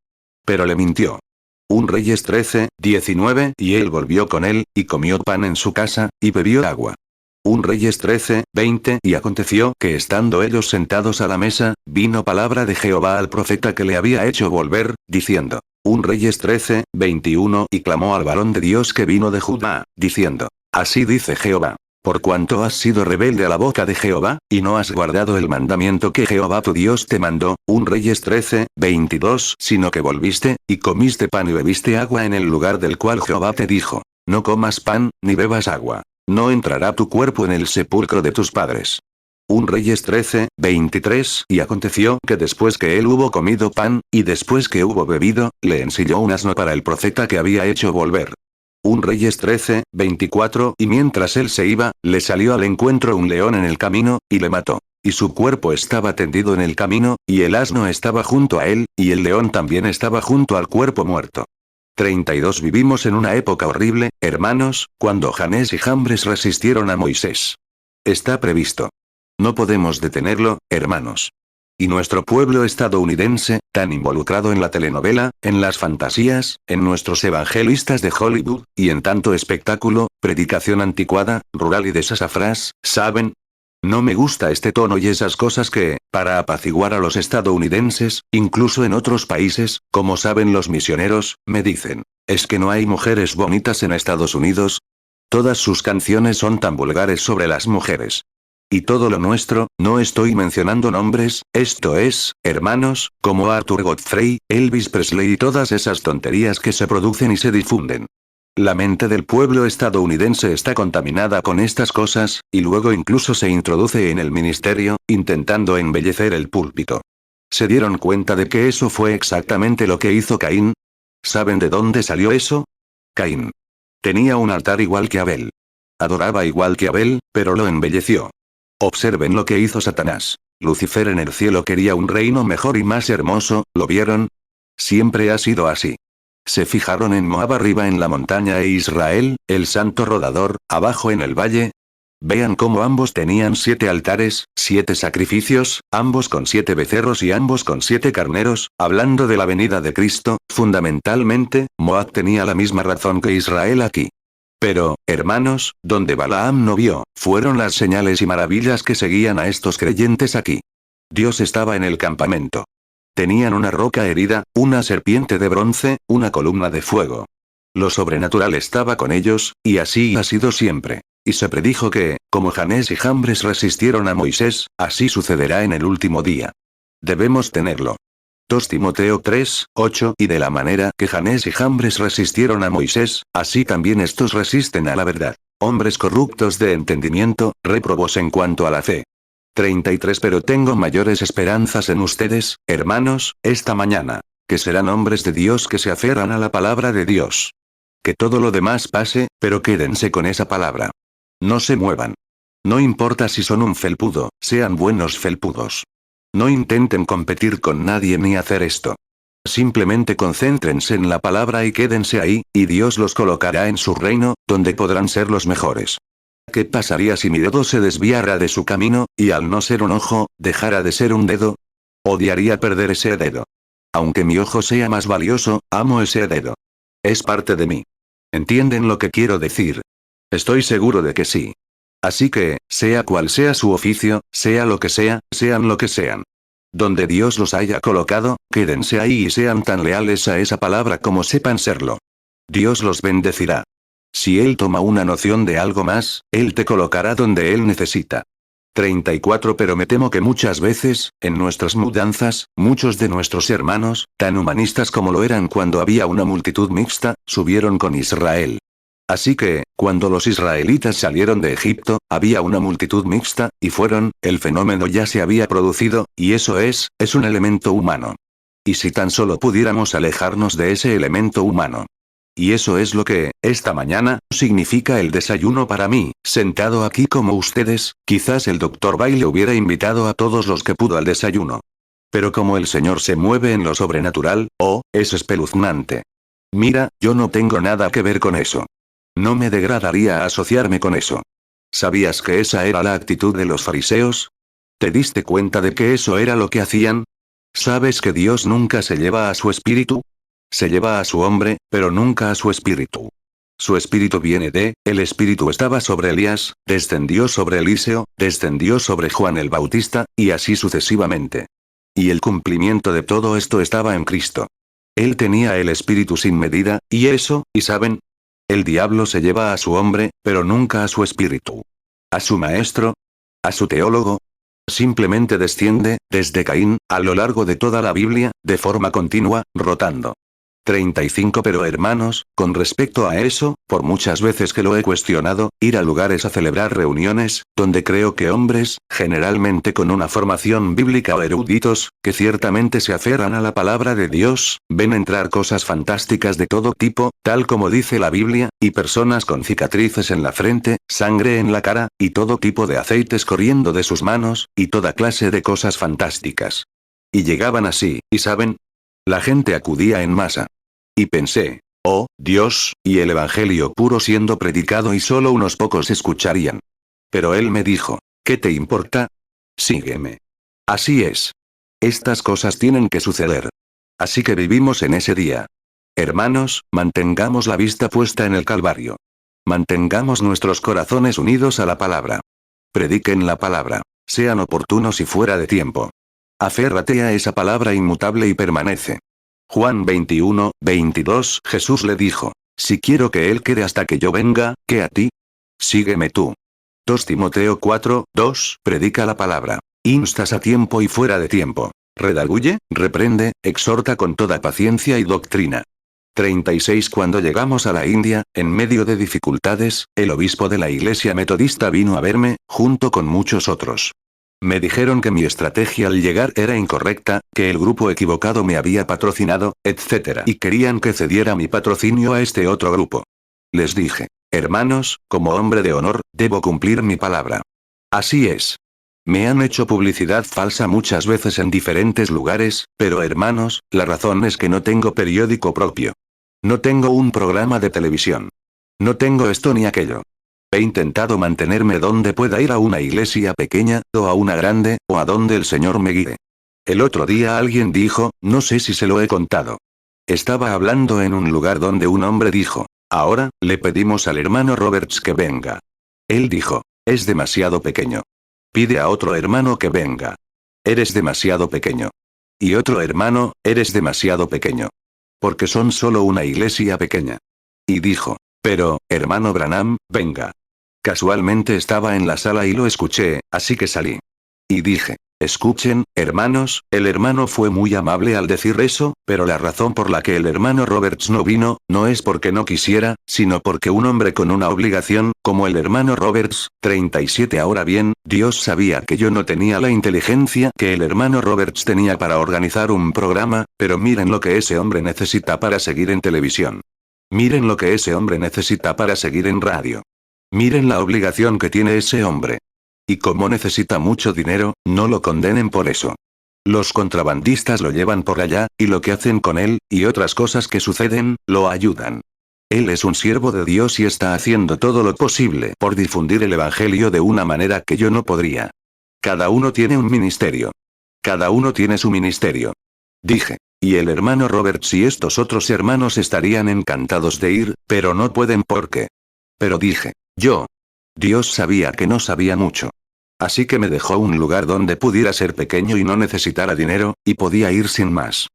Pero le mintió. 1 Reyes 13, 19 y él volvió con él, y comió pan en su casa, y bebió agua. 1 Reyes 13, 20 y aconteció que estando ellos sentados a la mesa, vino palabra de Jehová al profeta que le había hecho volver, diciendo: 1 Reyes 13, 21 y clamó al varón de Dios que vino de Judá, diciendo: así dice Jehová: por cuanto has sido rebelde a la boca de Jehová, y no has guardado el mandamiento que Jehová tu Dios te mandó, 1 Reyes 13, 22 sino que volviste, y comiste pan y bebiste agua en el lugar del cual Jehová te dijo: no comas pan, ni bebas agua. No entrará tu cuerpo en el sepulcro de tus padres. 1 Reyes 13, 23 y aconteció que después que él hubo comido pan, y después que hubo bebido, le ensilló un asno para el profeta que había hecho volver. 1 Reyes 13, 24 y mientras él se iba, le salió al encuentro un león en el camino, y le mató. Y su cuerpo estaba tendido en el camino, y el asno estaba junto a él, y el león también estaba junto al cuerpo muerto. 32 Vivimos en una época horrible, hermanos, cuando Janés y Jambres resistieron a Moisés. Está previsto. No podemos detenerlo, hermanos. Y nuestro pueblo estadounidense, tan involucrado en la telenovela, en las fantasías, en nuestros evangelistas de Hollywood, y en tanto espectáculo, predicación anticuada, rural y de sasafrás, ¿saben? No me gusta este tono y esas cosas que, para apaciguar a los estadounidenses, incluso en otros países, como saben los misioneros, me dicen: ¿es que no hay mujeres bonitas en Estados Unidos? Todas sus canciones son tan vulgares sobre las mujeres. Y todo lo nuestro, no estoy mencionando nombres, esto es, hermanos, como Arthur Godfrey, Elvis Presley y todas esas tonterías que se producen y se difunden. La mente del pueblo estadounidense está contaminada con estas cosas, y luego incluso se introduce en el ministerio, intentando embellecer el púlpito. ¿Se dieron cuenta de que eso fue exactamente lo que hizo Caín? ¿Saben de dónde salió eso? Caín tenía un altar igual que Abel. Adoraba igual que Abel, pero lo embelleció. Observen lo que hizo Satanás. Lucifer en el cielo quería un reino mejor y más hermoso, ¿lo vieron? Siempre ha sido así. Se fijaron en Moab arriba en la montaña e Israel, el santo rodador, abajo en el valle. Vean cómo ambos tenían 7 altares, 7 sacrificios, ambos con 7 becerros y ambos con 7 carneros, hablando de la venida de Cristo, fundamentalmente, Moab tenía la misma razón que Israel aquí. Pero, hermanos, donde Balaam no vio, fueron las señales y maravillas que seguían a estos creyentes aquí. Dios estaba en el campamento. Tenían una roca herida, una serpiente de bronce, una columna de fuego. Lo sobrenatural estaba con ellos, y así ha sido siempre. Y se predijo que, como Janés y Jambres resistieron a Moisés, así sucederá en el último día. Debemos tenerlo. 2 Timoteo 3, 8 y de la manera que Janés y Jambres resistieron a Moisés, así también estos resisten a la verdad. Hombres corruptos de entendimiento, réprobos en cuanto a la fe. 33 Pero tengo mayores esperanzas en ustedes, hermanos, esta mañana. Que serán hombres de Dios que se aferran a la palabra de Dios. Que todo lo demás pase, pero quédense con esa palabra. No se muevan. No importa si son un felpudo, sean buenos felpudos. No intenten competir con nadie ni hacer esto. Simplemente concéntrense en la palabra y quédense ahí, y Dios los colocará en su reino, donde podrán ser los mejores. ¿Qué pasaría si mi dedo se desviara de su camino, y al no ser un ojo, dejara de ser un dedo? Odiaría perder ese dedo. Aunque mi ojo sea más valioso, amo ese dedo. Es parte de mí. ¿Entienden lo que quiero decir? Estoy seguro de que sí. Así que, sea cual sea su oficio, sea lo que sea, sean lo que sean. Donde Dios los haya colocado, quédense ahí y sean tan leales a esa palabra como sepan serlo. Dios los bendecirá. Si Él toma una noción de algo más, Él te colocará donde Él necesita. 34 Pero me temo que muchas veces, en nuestras mudanzas, muchos de nuestros hermanos, tan humanistas como lo eran cuando había una multitud mixta, subieron con Israel. Así que, cuando los israelitas salieron de Egipto, había una multitud mixta, y fueron, el fenómeno ya se había producido, y eso es un elemento humano. Y si tan solo pudiéramos alejarnos de ese elemento humano. Y eso es lo que, esta mañana, significa el desayuno para mí, sentado aquí como ustedes, quizás el Dr. Bailey hubiera invitado a todos los que pudo al desayuno. Pero como el Señor se mueve en lo sobrenatural, es espeluznante. Mira, yo no tengo nada que ver con eso. No me degradaría asociarme con eso. ¿Sabías que esa era la actitud de los fariseos? ¿Te diste cuenta de que eso era lo que hacían? ¿Sabes que Dios nunca se lleva a su espíritu? Se lleva a su hombre, pero nunca a su espíritu. Su espíritu viene el espíritu estaba sobre Elías, descendió sobre Eliseo, descendió sobre Juan el Bautista, y así sucesivamente. Y el cumplimiento de todo esto estaba en Cristo. Él tenía el espíritu sin medida, y ¿saben? El diablo se lleva a su hombre, pero nunca a su espíritu. ¿A su maestro? ¿A su teólogo? Simplemente desciende, desde Caín, a lo largo de toda la Biblia, de forma continua, rotando. 35 Pero hermanos, con respecto a eso, por muchas veces que lo he cuestionado, ir a lugares a celebrar reuniones, donde creo que hombres, generalmente con una formación bíblica o eruditos, que ciertamente se aferran a la palabra de Dios, ven entrar cosas fantásticas de todo tipo, tal como dice la Biblia, y personas con cicatrices en la frente, sangre en la cara, y todo tipo de aceites corriendo de sus manos, y toda clase de cosas fantásticas. Y llegaban así, y saben, la gente acudía en masa. Y pensé, oh, Dios, y el Evangelio puro siendo predicado y solo unos pocos escucharían. Pero él me dijo, ¿qué te importa? Sígueme. Así es. Estas cosas tienen que suceder. Así que vivimos en ese día. Hermanos, mantengamos la vista puesta en el Calvario. Mantengamos nuestros corazones unidos a la palabra. Prediquen la palabra. Sean oportunos y fuera de tiempo. Aférrate a esa palabra inmutable y permanece. Juan 21, 22 Jesús le dijo, si quiero que él quede hasta que yo venga, ¿qué a ti? Sígueme tú. 2 Timoteo 4, 2 Predica la palabra. Instas a tiempo y fuera de tiempo. Redarguye, reprende, exhorta con toda paciencia y doctrina. 36 Cuando llegamos a la India, en medio de dificultades, el obispo de la iglesia metodista vino a verme, junto con muchos otros. Me dijeron que mi estrategia al llegar era incorrecta, que el grupo equivocado me había patrocinado, etc. Y querían que cediera mi patrocinio a este otro grupo. Les dije, hermanos, como hombre de honor, debo cumplir mi palabra. Así es. Me han hecho publicidad falsa muchas veces en diferentes lugares, pero hermanos, la razón es que no tengo periódico propio. No tengo un programa de televisión. No tengo esto ni aquello. He intentado mantenerme donde pueda ir a una iglesia pequeña, o a una grande, o a donde el Señor me guíe. El otro día alguien dijo, no sé si se lo he contado. Estaba hablando en un lugar donde un hombre dijo, ahora, le pedimos al hermano Roberts que venga. Él dijo, es demasiado pequeño. Pide a otro hermano que venga. Eres demasiado pequeño. Y otro hermano, eres demasiado pequeño. Porque son solo una iglesia pequeña. Y dijo, pero, hermano Branham, venga. Casualmente estaba en la sala y lo escuché, así que salí. Y dije, escuchen, hermanos, el hermano fue muy amable al decir eso, pero la razón por la que el hermano Roberts no vino, no es porque no quisiera, sino porque un hombre con una obligación, como el hermano Roberts, 37 Ahora bien, Dios sabía que yo no tenía la inteligencia que el hermano Roberts tenía para organizar un programa, pero miren lo que ese hombre necesita para seguir en televisión. Miren lo que ese hombre necesita para seguir en radio. Miren la obligación que tiene ese hombre. Y como necesita mucho dinero, no lo condenen por eso. Los contrabandistas lo llevan por allá, y lo que hacen con él, y otras cosas que suceden, lo ayudan. Él es un siervo de Dios y está haciendo todo lo posible por difundir el evangelio de una manera que yo no podría. Cada uno tiene un ministerio. Cada uno tiene su ministerio. Dije. Y el hermano Roberts y estos otros hermanos estarían encantados de ir, pero no pueden porque. Pero dije. Dios sabía que no sabía mucho. Así que me dejó un lugar donde pudiera ser pequeño y no necesitara dinero, y podía ir sin más.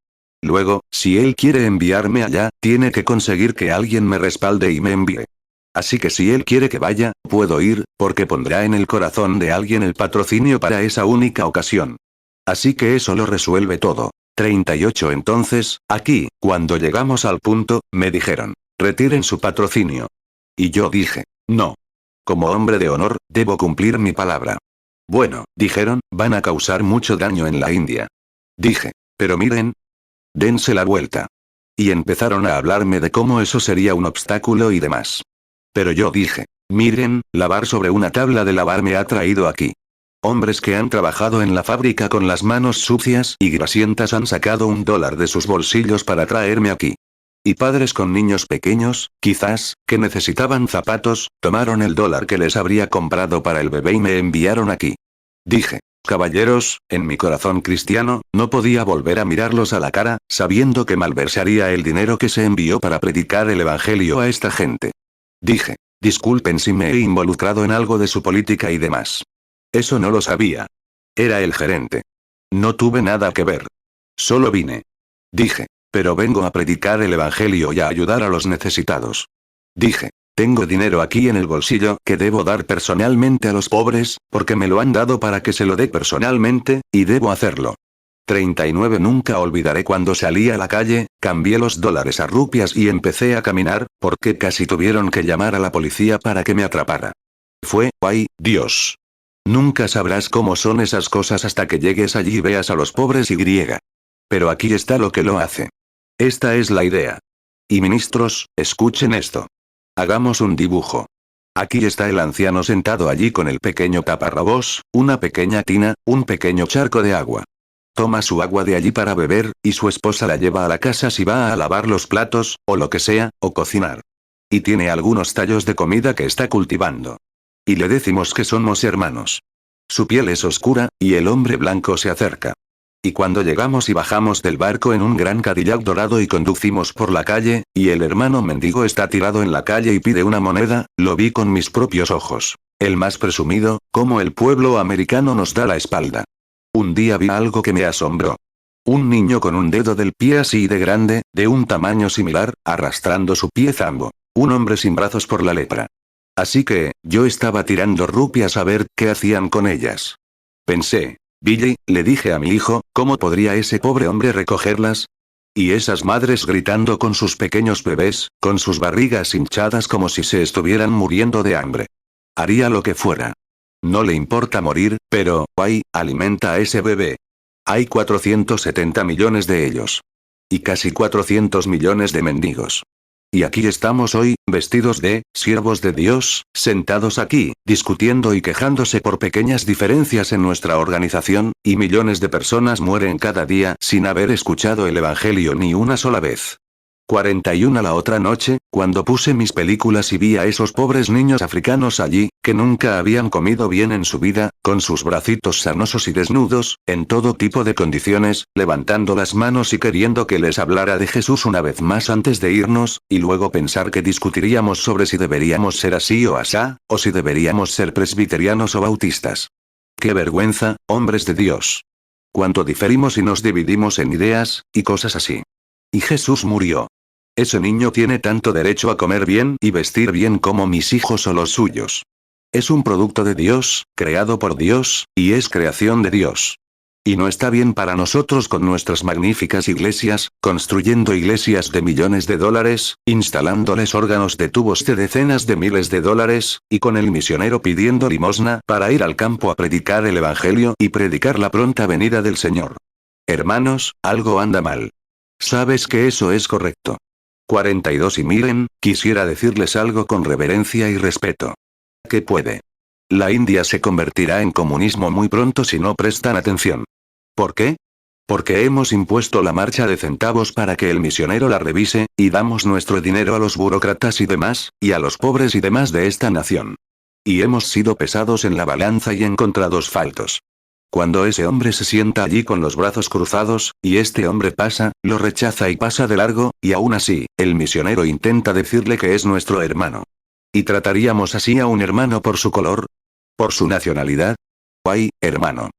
Luego, si él quiere enviarme allá, tiene que conseguir que alguien me respalde y me envíe. Así que si él quiere que vaya, puedo ir, porque pondrá en el corazón de alguien el patrocinio para esa única ocasión. Así que eso lo resuelve todo. 38 Entonces, aquí, cuando llegamos al punto, me dijeron, retiren su patrocinio. Y yo dije, no. Como hombre de honor, debo cumplir mi palabra. Bueno, dijeron, van a causar mucho daño en la India. Dije, pero miren. Dense la vuelta. Y empezaron a hablarme de cómo eso sería un obstáculo y demás. Pero yo dije, miren, lavar sobre una tabla de lavar me ha traído aquí. Hombres que han trabajado en la fábrica con las manos sucias y grasientas han sacado $1 de sus bolsillos para traerme aquí. Y padres con niños pequeños, quizás, que necesitaban zapatos, tomaron el $1 que les habría comprado para el bebé y me enviaron aquí. Dije, caballeros, en mi corazón cristiano, no podía volver a mirarlos a la cara, sabiendo que malversaría el dinero que se envió para predicar el evangelio a esta gente. Dije, disculpen si me he involucrado en algo de su política y demás. Eso no lo sabía. Era el gerente. No tuve nada que ver. Solo vine. Dije, pero vengo a predicar el evangelio y a ayudar a los necesitados. Dije, tengo dinero aquí en el bolsillo que debo dar personalmente a los pobres, porque me lo han dado para que se lo dé personalmente, y debo hacerlo. 39 Nunca olvidaré cuando salí a la calle, cambié los dólares a rupias y empecé a caminar, porque casi tuvieron que llamar a la policía para que me atrapara. Fue, ¡ay, Dios! Nunca sabrás cómo son esas cosas hasta que llegues allí y veas a los pobres y griega. Pero aquí está lo que lo hace. Esta es la idea. Y ministros, escuchen esto. Hagamos un dibujo. Aquí está el anciano sentado allí con el pequeño taparrabos, una pequeña tina, un pequeño charco de agua. Toma su agua de allí para beber, y su esposa la lleva a la casa si va a lavar los platos, o lo que sea, o cocinar. Y tiene algunos tallos de comida que está cultivando. Y le decimos que somos hermanos. Su piel es oscura, y el hombre blanco se acerca. Y cuando llegamos y bajamos del barco en un gran Cadillac dorado y conducimos por la calle, y el hermano mendigo está tirado en la calle y pide una moneda, lo vi con mis propios ojos. El más presumido, como el pueblo americano nos da la espalda. Un día vi algo que me asombró. Un niño con un dedo del pie así de grande, de un tamaño similar, arrastrando su pie zambo. Un hombre sin brazos por la lepra. Así que, yo estaba tirando rupias a ver qué hacían con ellas. Pensé, Billy, le dije a mi hijo, ¿cómo podría ese pobre hombre recogerlas? Y esas madres gritando con sus pequeños bebés, con sus barrigas hinchadas como si se estuvieran muriendo de hambre. Haría lo que fuera. No le importa morir, pero, ¡ay!, alimenta a ese bebé. Hay 470 millones de ellos. Y casi 400 millones de mendigos. Y aquí estamos hoy, vestidos de siervos de Dios, sentados aquí, discutiendo y quejándose por pequeñas diferencias en nuestra organización, y millones de personas mueren cada día sin haber escuchado el evangelio ni una sola vez. 41 La otra noche, cuando puse mis películas y vi a esos pobres niños africanos allí, que nunca habían comido bien en su vida, con sus bracitos sanosos y desnudos, en todo tipo de condiciones, levantando las manos y queriendo que les hablara de Jesús una vez más antes de irnos, y luego pensar que discutiríamos sobre si deberíamos ser así o asá, o si deberíamos ser presbiterianos o bautistas. ¡Qué vergüenza, hombres de Dios! Cuánto diferimos y nos dividimos en ideas, y cosas así. Y Jesús murió. Ese niño tiene tanto derecho a comer bien y vestir bien como mis hijos o los suyos. Es un producto de Dios, creado por Dios, y es creación de Dios. Y no está bien para nosotros con nuestras magníficas iglesias, construyendo iglesias de millones de dólares, instalándoles órganos de tubos de decenas de miles de dólares, y con el misionero pidiendo limosna para ir al campo a predicar el evangelio y predicar la pronta venida del Señor. Hermanos, algo anda mal. Sabes que eso es correcto. 42 Y miren, quisiera decirles algo con reverencia y respeto. ¿Qué puede? La India se convertirá en comunismo muy pronto si no prestan atención. ¿Por qué? Porque hemos impuesto la marcha de centavos para que el misionero la revise, y damos nuestro dinero a los burócratas y demás, y a los pobres y demás de esta nación. Y hemos sido pesados en la balanza y encontrados faltos. Cuando ese hombre se sienta allí con los brazos cruzados, y este hombre pasa, lo rechaza y pasa de largo, y aún así, el misionero intenta decirle que es nuestro hermano. ¿Y trataríamos así a un hermano por su color? ¿Por su nacionalidad? ¡Ay, hermano!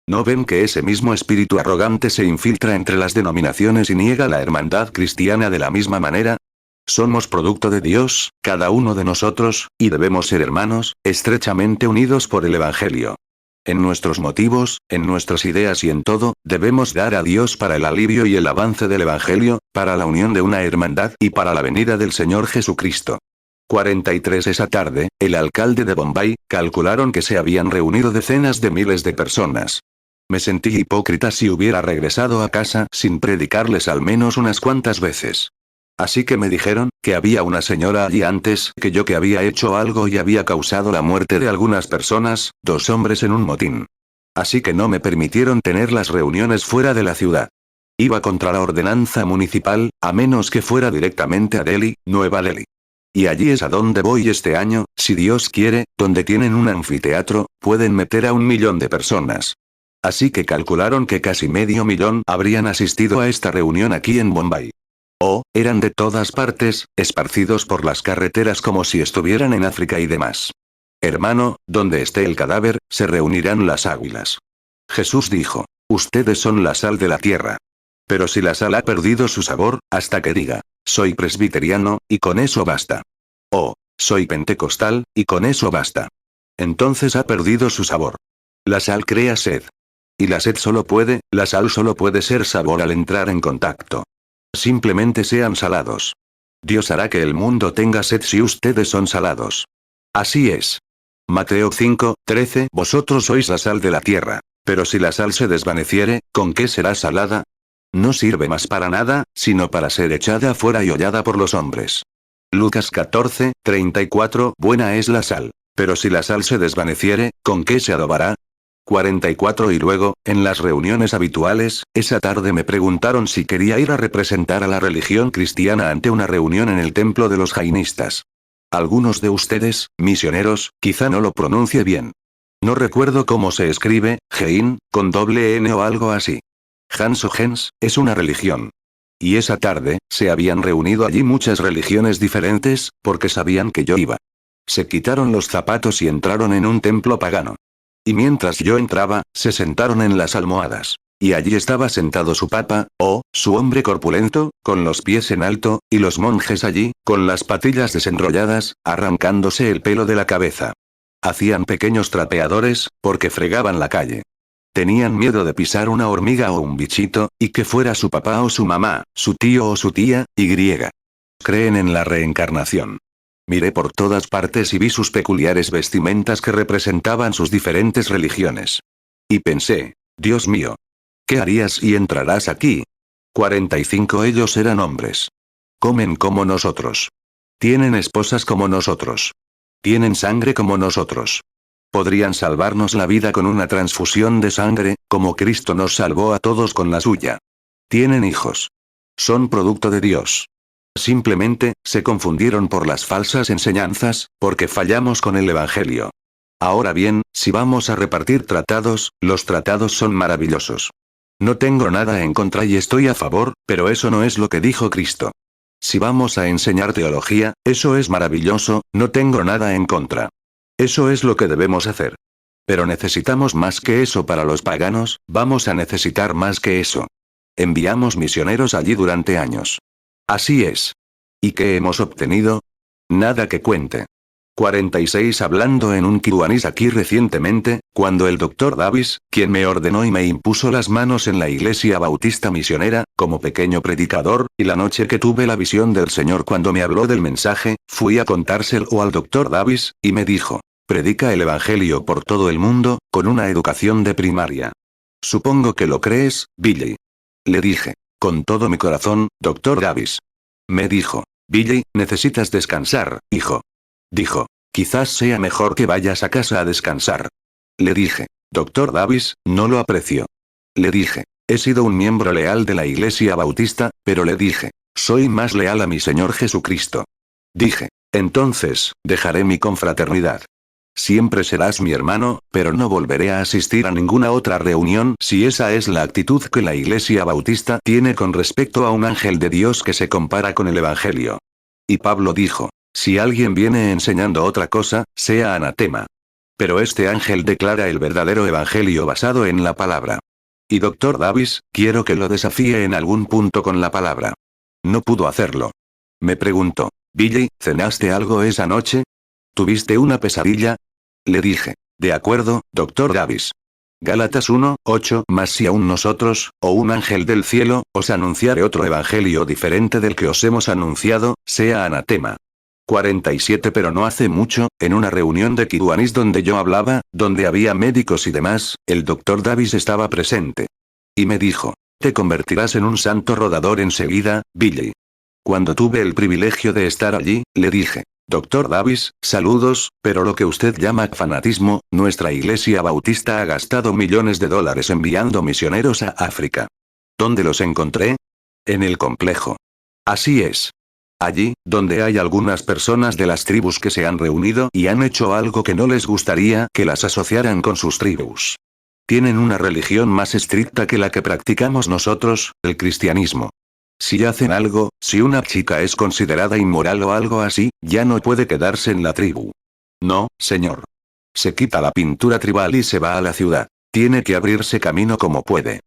¿No ven que ese mismo espíritu arrogante se infiltra entre las denominaciones y niega la hermandad cristiana de la misma manera? Somos producto de Dios, cada uno de nosotros, y debemos ser hermanos, estrechamente unidos por el Evangelio. En nuestros motivos, en nuestras ideas y en todo, debemos dar a Dios para el alivio y el avance del Evangelio, para la unión de una hermandad y para la venida del Señor Jesucristo. 43 Esa tarde, el alcalde de Bombay, calcularon que se habían reunido decenas de miles de personas. Me sentí hipócrita si hubiera regresado a casa sin predicarles al menos unas cuantas veces. Así que me dijeron, que había una señora allí antes que yo que había hecho algo y había causado la muerte de algunas personas, 2 hombres en un motín. Así que no me permitieron tener las reuniones fuera de la ciudad. Iba contra la ordenanza municipal, a menos que fuera directamente a Delhi, Nueva Delhi. Y allí es a donde voy este año, si Dios quiere, donde tienen un anfiteatro, pueden meter a 1 millón de personas. Así que calcularon que casi medio millón habrían asistido a esta reunión aquí en Bombay. Oh, eran de todas partes, esparcidos por las carreteras como si estuvieran en África y demás. Hermano, donde esté el cadáver, se reunirán las águilas. Jesús dijo, ustedes son la sal de la tierra. Pero si la sal ha perdido su sabor, hasta que diga, soy presbiteriano, y con eso basta. O, soy pentecostal, y con eso basta. Entonces ha perdido su sabor. La sal crea sed. Y la sal solo puede ser sabor al entrar en contacto. Simplemente sean salados. Dios hará que el mundo tenga sed si ustedes son salados. Así es. Mateo 5:13 Vosotros sois la sal de la tierra, pero si la sal se desvaneciere, ¿con qué será salada? No sirve más para nada, sino para ser echada fuera y hollada por los hombres. Lucas 14:34 Buena es la sal, pero si la sal se desvaneciere, ¿con qué se adobará? 44 Y luego, en las reuniones habituales, esa tarde me preguntaron si quería ir a representar a la religión cristiana ante una reunión en el templo de los jainistas. Algunos de ustedes, misioneros, quizá no lo pronuncie bien. No recuerdo cómo se escribe, Jain, con doble N o algo así. Hans o Gens, es una religión. Y esa tarde, se habían reunido allí muchas religiones diferentes, porque sabían que yo iba. Se quitaron los zapatos y entraron en un templo pagano. Y mientras yo entraba, se sentaron en las almohadas. Y allí estaba sentado su papa, su hombre corpulento, con los pies en alto, y los monjes allí, con las patillas desenrolladas, arrancándose el pelo de la cabeza. Hacían pequeños trapeadores, porque fregaban la calle. Tenían miedo de pisar una hormiga o un bichito, y que fuera su papá o su mamá, su tío o su tía, y griega. Creen en la reencarnación. Miré por todas partes y vi sus peculiares vestimentas que representaban sus diferentes religiones. Y pensé, Dios mío, ¿qué harías si entrarás aquí? 45 Ellos eran hombres. Comen como nosotros. Tienen esposas como nosotros. Tienen sangre como nosotros. Podrían salvarnos la vida con una transfusión de sangre, como Cristo nos salvó a todos con la suya. Tienen hijos. Son producto de Dios. Simplemente, se confundieron por las falsas enseñanzas, porque fallamos con el Evangelio. Ahora bien, si vamos a repartir tratados, los tratados son maravillosos. No tengo nada en contra y estoy a favor, pero eso no es lo que dijo Cristo. Si vamos a enseñar teología, eso es maravilloso, no tengo nada en contra. Eso es lo que debemos hacer. Pero necesitamos más que eso para los paganos, vamos a necesitar más que eso. Enviamos misioneros allí durante años. Así es. ¿Y qué hemos obtenido? Nada que cuente. 46 Hablando en un kiwanis aquí recientemente, cuando el Dr. Davis, quien me ordenó y me impuso las manos en la iglesia bautista misionera, como pequeño predicador, y la noche que tuve la visión del Señor cuando me habló del mensaje, fui a contárselo al Dr. Davis, y me dijo, predica el Evangelio por todo el mundo, con una educación de primaria. Supongo que lo crees, Billy. Le dije, con todo mi corazón, Dr. Davis. Me dijo, Billy, necesitas descansar, hijo. Dijo, Quizás sea mejor que vayas a casa a descansar. Le dije. Doctor Davis, no lo aprecio. Le dije. He sido un miembro leal de la Iglesia Bautista, pero le dije. Soy más leal a mi Señor Jesucristo. Dije. Entonces, dejaré mi confraternidad. Siempre serás mi hermano, pero no volveré a asistir a ninguna otra reunión si esa es la actitud que la Iglesia Bautista tiene con respecto a un ángel de Dios que se compara con el Evangelio. Y Pablo dijo. Si alguien viene enseñando otra cosa, sea anatema. Pero este ángel declara el verdadero Evangelio basado en la palabra. Y Dr. Davis, quiero que lo desafíe en algún punto con la palabra. No pudo hacerlo. Me preguntó. Billy, ¿cenaste algo esa noche? ¿Tuviste una pesadilla? Le dije. De acuerdo, Dr. Davis. Gálatas 1:8. Mas si aún nosotros, o un ángel del cielo, os anunciare otro evangelio diferente del que os hemos anunciado, sea anatema. 47. Pero no hace mucho, en una reunión de Kiwanis donde yo hablaba, donde había médicos y demás, el Dr. Davis estaba presente. Y me dijo. Te convertirás en un santo rodador enseguida, Billy. Cuando tuve el privilegio de estar allí, le dije. Dr. Davis, saludos, pero lo que usted llama fanatismo, nuestra Iglesia Bautista ha gastado millones de dólares enviando misioneros a África. ¿Dónde los encontré? En el complejo. Así es. Allí, donde hay algunas personas de las tribus que se han reunido y han hecho algo que no les gustaría que las asociaran con sus tribus. Tienen una religión más estricta que la que practicamos nosotros, el cristianismo. Si hacen algo, si una chica es considerada inmoral o algo así, ya no puede quedarse en la tribu. No, señor. Se quita la pintura tribal y se va a la ciudad. Tiene que abrirse camino como puede.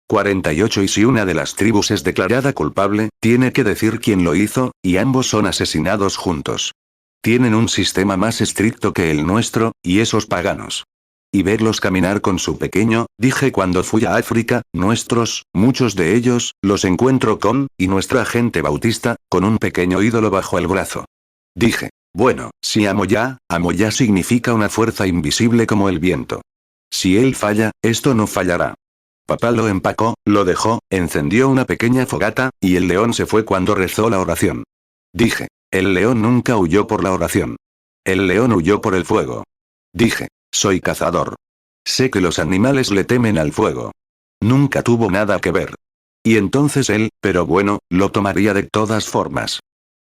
48. Y si una de las tribus es declarada culpable, tiene que decir quién lo hizo, y ambos son asesinados juntos. Tienen un sistema más estricto que el nuestro, y esos paganos. Y verlos caminar con su pequeño, dije cuando fui a África, muchos de ellos, los encuentro y nuestra gente bautista, con un pequeño ídolo bajo el brazo. Dije, bueno, si amo ya significa una fuerza invisible como el viento. Si él falla, esto no fallará. Papá lo empacó, lo dejó, encendió una pequeña fogata, y el león se fue cuando rezó la oración. Dije, el león nunca huyó por la oración. El león huyó por el fuego. Dije, soy cazador. Sé que los animales le temen al fuego. Nunca tuvo nada que ver. Y entonces él, pero bueno, lo tomaría de todas formas.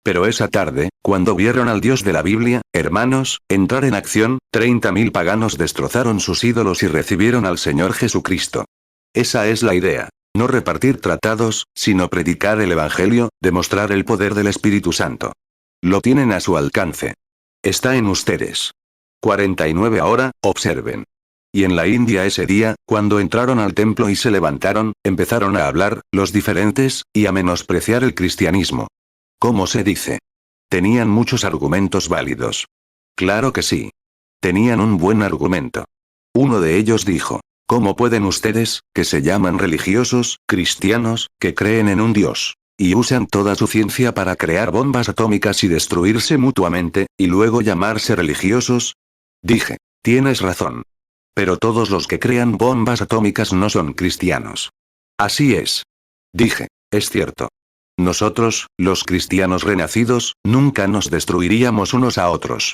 Pero esa tarde, cuando vieron al Dios de la Biblia, hermanos, entrar en acción, 30.000 paganos destrozaron sus ídolos y recibieron al Señor Jesucristo. Esa es la idea. No repartir tratados, sino predicar el Evangelio, demostrar el poder del Espíritu Santo. Lo tienen a su alcance. Está en ustedes. 49. Ahora, observen. Y en la India ese día, cuando entraron al templo y se levantaron, empezaron a hablar, los diferentes, y a menospreciar el cristianismo. ¿Cómo se dice? Tenían muchos argumentos válidos. Claro que sí. Tenían un buen argumento. Uno de ellos dijo, ¿cómo pueden ustedes, que se llaman religiosos, cristianos, que creen en un Dios, y usan toda su ciencia para crear bombas atómicas y destruirse mutuamente, y luego llamarse religiosos? Dije, tienes razón. Pero todos los que crean bombas atómicas no son cristianos. Así es. Dije, es cierto. Nosotros, los cristianos renacidos, nunca nos destruiríamos unos a otros.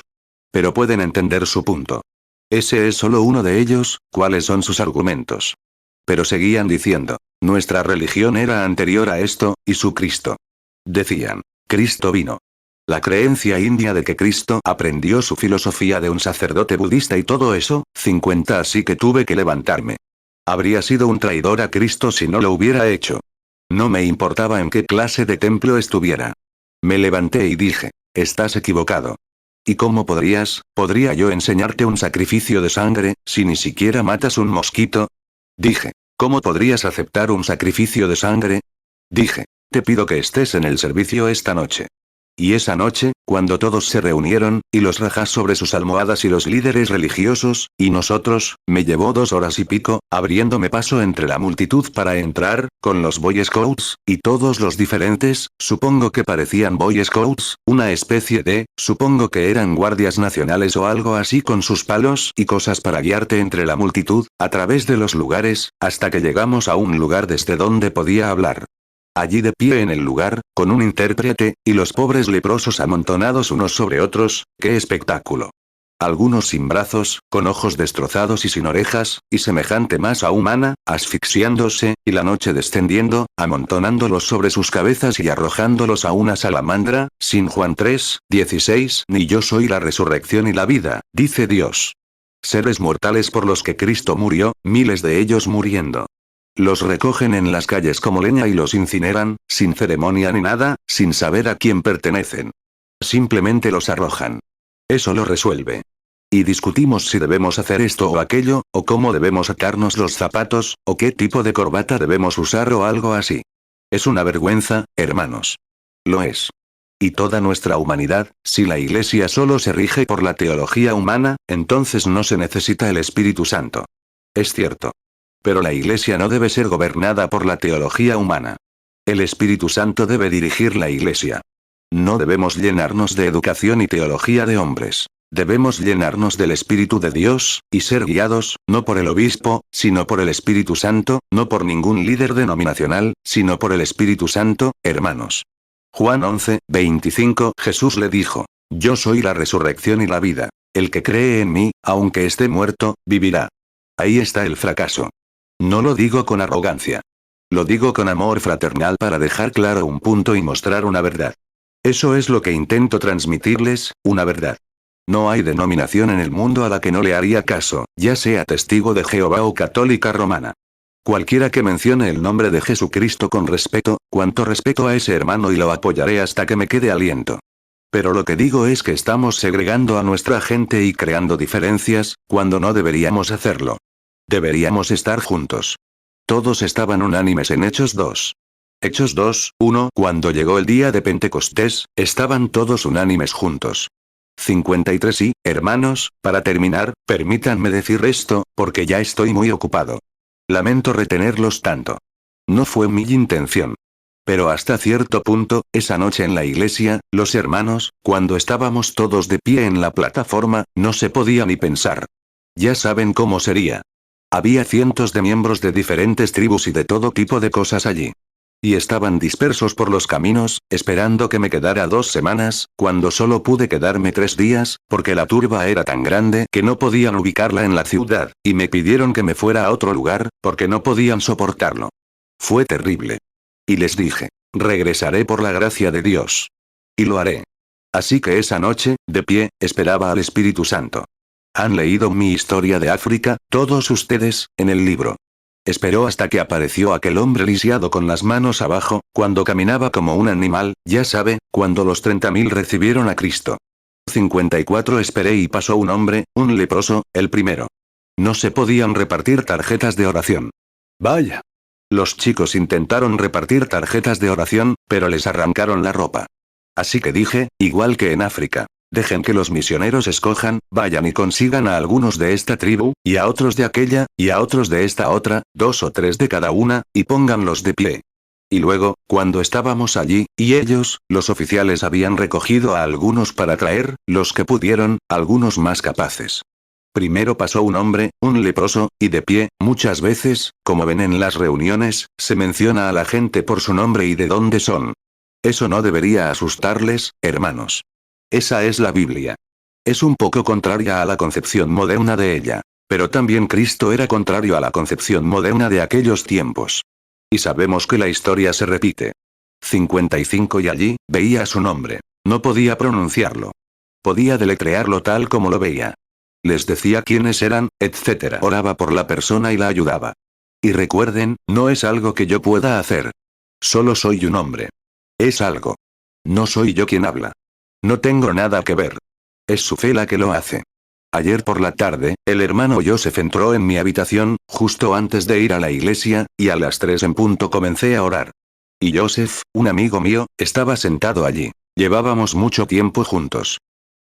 Pero pueden entender su punto. Ese es solo uno de ellos, ¿cuáles son sus argumentos? Pero seguían diciendo, nuestra religión era anterior a esto, y su Cristo. Decían, Cristo vino. La creencia india de que Cristo aprendió su filosofía de un sacerdote budista y todo eso, 50. Así que tuve que levantarme. Habría sido un traidor a Cristo si no lo hubiera hecho. No me importaba en qué clase de templo estuviera. Me levanté y dije, estás equivocado. ¿Y cómo podría yo enseñarte un sacrificio de sangre, si ni siquiera matas un mosquito? Dije, ¿cómo podrías aceptar un sacrificio de sangre? Dije, te pido que estés en el servicio esta noche. Y esa noche, cuando todos se reunieron, y los rajas sobre sus almohadas y los líderes religiosos, y nosotros, me llevó 2 horas y pico, abriéndome paso entre la multitud para entrar, con los Boy Scouts, y todos los diferentes, supongo que parecían Boy Scouts, una especie de, supongo que eran guardias nacionales o algo así con sus palos y cosas para guiarte entre la multitud, a través de los lugares, hasta que llegamos a un lugar desde donde podía hablar. Allí de pie en el lugar, con un intérprete, y los pobres leprosos amontonados unos sobre otros, ¡qué espectáculo! Algunos sin brazos, con ojos destrozados y sin orejas, y semejante masa humana, asfixiándose, y la noche descendiendo, amontonándolos sobre sus cabezas y arrojándolos a una salamandra, sin Juan 3:16, ni yo soy la resurrección y la vida, dice Dios. Seres mortales por los que Cristo murió, miles de ellos muriendo. Los recogen en las calles como leña y los incineran, sin ceremonia ni nada, sin saber a quién pertenecen. Simplemente los arrojan. Eso lo resuelve. Y discutimos si debemos hacer esto o aquello, o cómo debemos atarnos los zapatos, o qué tipo de corbata debemos usar o algo así. Es una vergüenza, hermanos. Lo es. Y toda nuestra humanidad, si la Iglesia solo se rige por la teología humana, entonces no se necesita el Espíritu Santo. Es cierto. Pero la Iglesia no debe ser gobernada por la teología humana. El Espíritu Santo debe dirigir la Iglesia. No debemos llenarnos de educación y teología de hombres. Debemos llenarnos del Espíritu de Dios, y ser guiados, no por el obispo, sino por el Espíritu Santo, no por ningún líder denominacional, sino por el Espíritu Santo, hermanos. Juan 11:25 Jesús le dijo: Yo soy la resurrección y la vida. El que cree en mí, aunque esté muerto, vivirá. Ahí está el fracaso. No lo digo con arrogancia. Lo digo con amor fraternal para dejar claro un punto y mostrar una verdad. Eso es lo que intento transmitirles, una verdad. No hay denominación en el mundo a la que no le haría caso, ya sea testigo de Jehová o católica romana. Cualquiera que mencione el nombre de Jesucristo con respeto, cuanto respeto a ese hermano y lo apoyaré hasta que me quede aliento. Pero lo que digo es que estamos segregando a nuestra gente y creando diferencias, cuando no deberíamos hacerlo. Deberíamos estar juntos. Todos estaban unánimes en Hechos 2. Hechos 2:1 Cuando llegó el día de Pentecostés, estaban todos unánimes juntos. 53 Y, hermanos, para terminar, permítanme decir esto, porque ya estoy muy ocupado. Lamento retenerlos tanto. No fue mi intención. Pero hasta cierto punto, esa noche en la iglesia, los hermanos, cuando estábamos todos de pie en la plataforma, no se podía ni pensar. Ya saben cómo sería. Había cientos de miembros de diferentes tribus y de todo tipo de cosas allí. Y estaban dispersos por los caminos, esperando que me quedara 2 semanas, cuando solo pude quedarme 3 días, porque la turba era tan grande que no podían ubicarla en la ciudad, y me pidieron que me fuera a otro lugar, porque no podían soportarlo. Fue terrible. Y les dije, regresaré por la gracia de Dios. Y lo haré. Así que esa noche, de pie, esperaba al Espíritu Santo. Han leído mi historia de África, todos ustedes, en el libro. Esperó hasta que apareció aquel hombre lisiado con las manos abajo, cuando caminaba como un animal, ya sabe, cuando los 30.000 recibieron a Cristo. 54 Esperé y pasó un hombre, un leproso, el primero. No se podían repartir tarjetas de oración. Vaya. Los chicos intentaron repartir tarjetas de oración, pero les arrancaron la ropa. Así que dije, igual que en África. Dejen que los misioneros escojan, vayan y consigan a algunos de esta tribu, y a otros de aquella, y a otros de esta otra, 2 o 3 de cada una, y pónganlos de pie. Y luego, cuando estábamos allí, y ellos, los oficiales habían recogido a algunos para traer, los que pudieron, algunos más capaces. Primero pasó un hombre, un leproso, y de pie, muchas veces, como ven en las reuniones, se menciona a la gente por su nombre y de dónde son. Eso no debería asustarles, hermanos. Esa es la Biblia. Es un poco contraria a la concepción moderna de ella. Pero también Cristo era contrario a la concepción moderna de aquellos tiempos. Y sabemos que la historia se repite. 55 Y allí, veía su nombre. No podía pronunciarlo. Podía deletrearlo tal como lo veía. Les decía quiénes eran, etc. Oraba por la persona y la ayudaba. Y recuerden, no es algo que yo pueda hacer. Solo soy un hombre. Es algo. No soy yo quien habla. No tengo nada que ver. Es su fe la que lo hace. Ayer por la tarde, el hermano Joseph entró en mi habitación, justo antes de ir a la iglesia, y a las 3 en punto comencé a orar. Y Joseph, un amigo mío, estaba sentado allí. Llevábamos mucho tiempo juntos.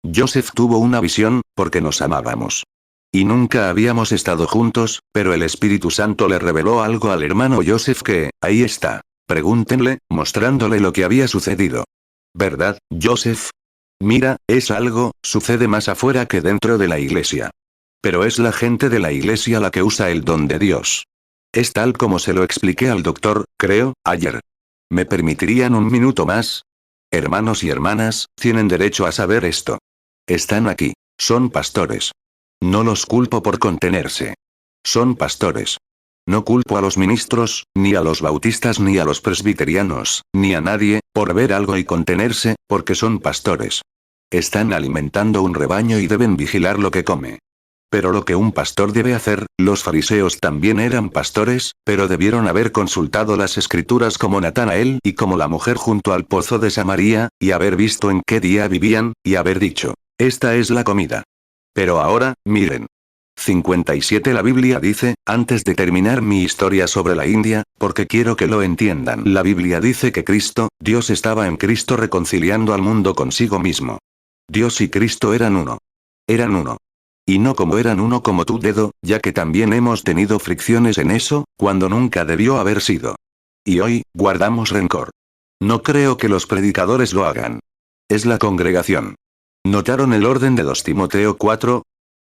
Joseph tuvo una visión, porque nos amábamos. Y nunca habíamos estado juntos, pero el Espíritu Santo le reveló algo al hermano Joseph que, ahí está. Pregúntenle, mostrándole lo que había sucedido. ¿Verdad, Joseph? Mira, es algo, sucede más afuera que dentro de la iglesia. Pero es la gente de la iglesia la que usa el don de Dios. Es tal como se lo expliqué al doctor, creo, ayer. ¿Me permitirían un minuto más? Hermanos y hermanas, tienen derecho a saber esto. Están aquí. Son pastores. No los culpo por contenerse. Son pastores. No culpo a los ministros, ni a los bautistas ni a los presbiterianos, ni a nadie, por ver algo y contenerse, porque son pastores. Están alimentando un rebaño y deben vigilar lo que come. Pero lo que un pastor debe hacer, los fariseos también eran pastores, pero debieron haber consultado las escrituras como Natanael y como la mujer junto al pozo de Samaria, y haber visto en qué día vivían, y haber dicho, esta es la comida. Pero ahora, miren. 57 La Biblia dice, antes de terminar mi historia sobre la India, porque quiero que lo entiendan. La Biblia dice que Cristo, Dios estaba en Cristo reconciliando al mundo consigo mismo. Dios y Cristo eran uno. Eran uno. Y no como eran uno como tu dedo, ya que también hemos tenido fricciones en eso, cuando nunca debió haber sido. Y hoy, guardamos rencor. No creo que los predicadores lo hagan. Es la congregación. ¿Notaron el orden de 2 Timoteo 4?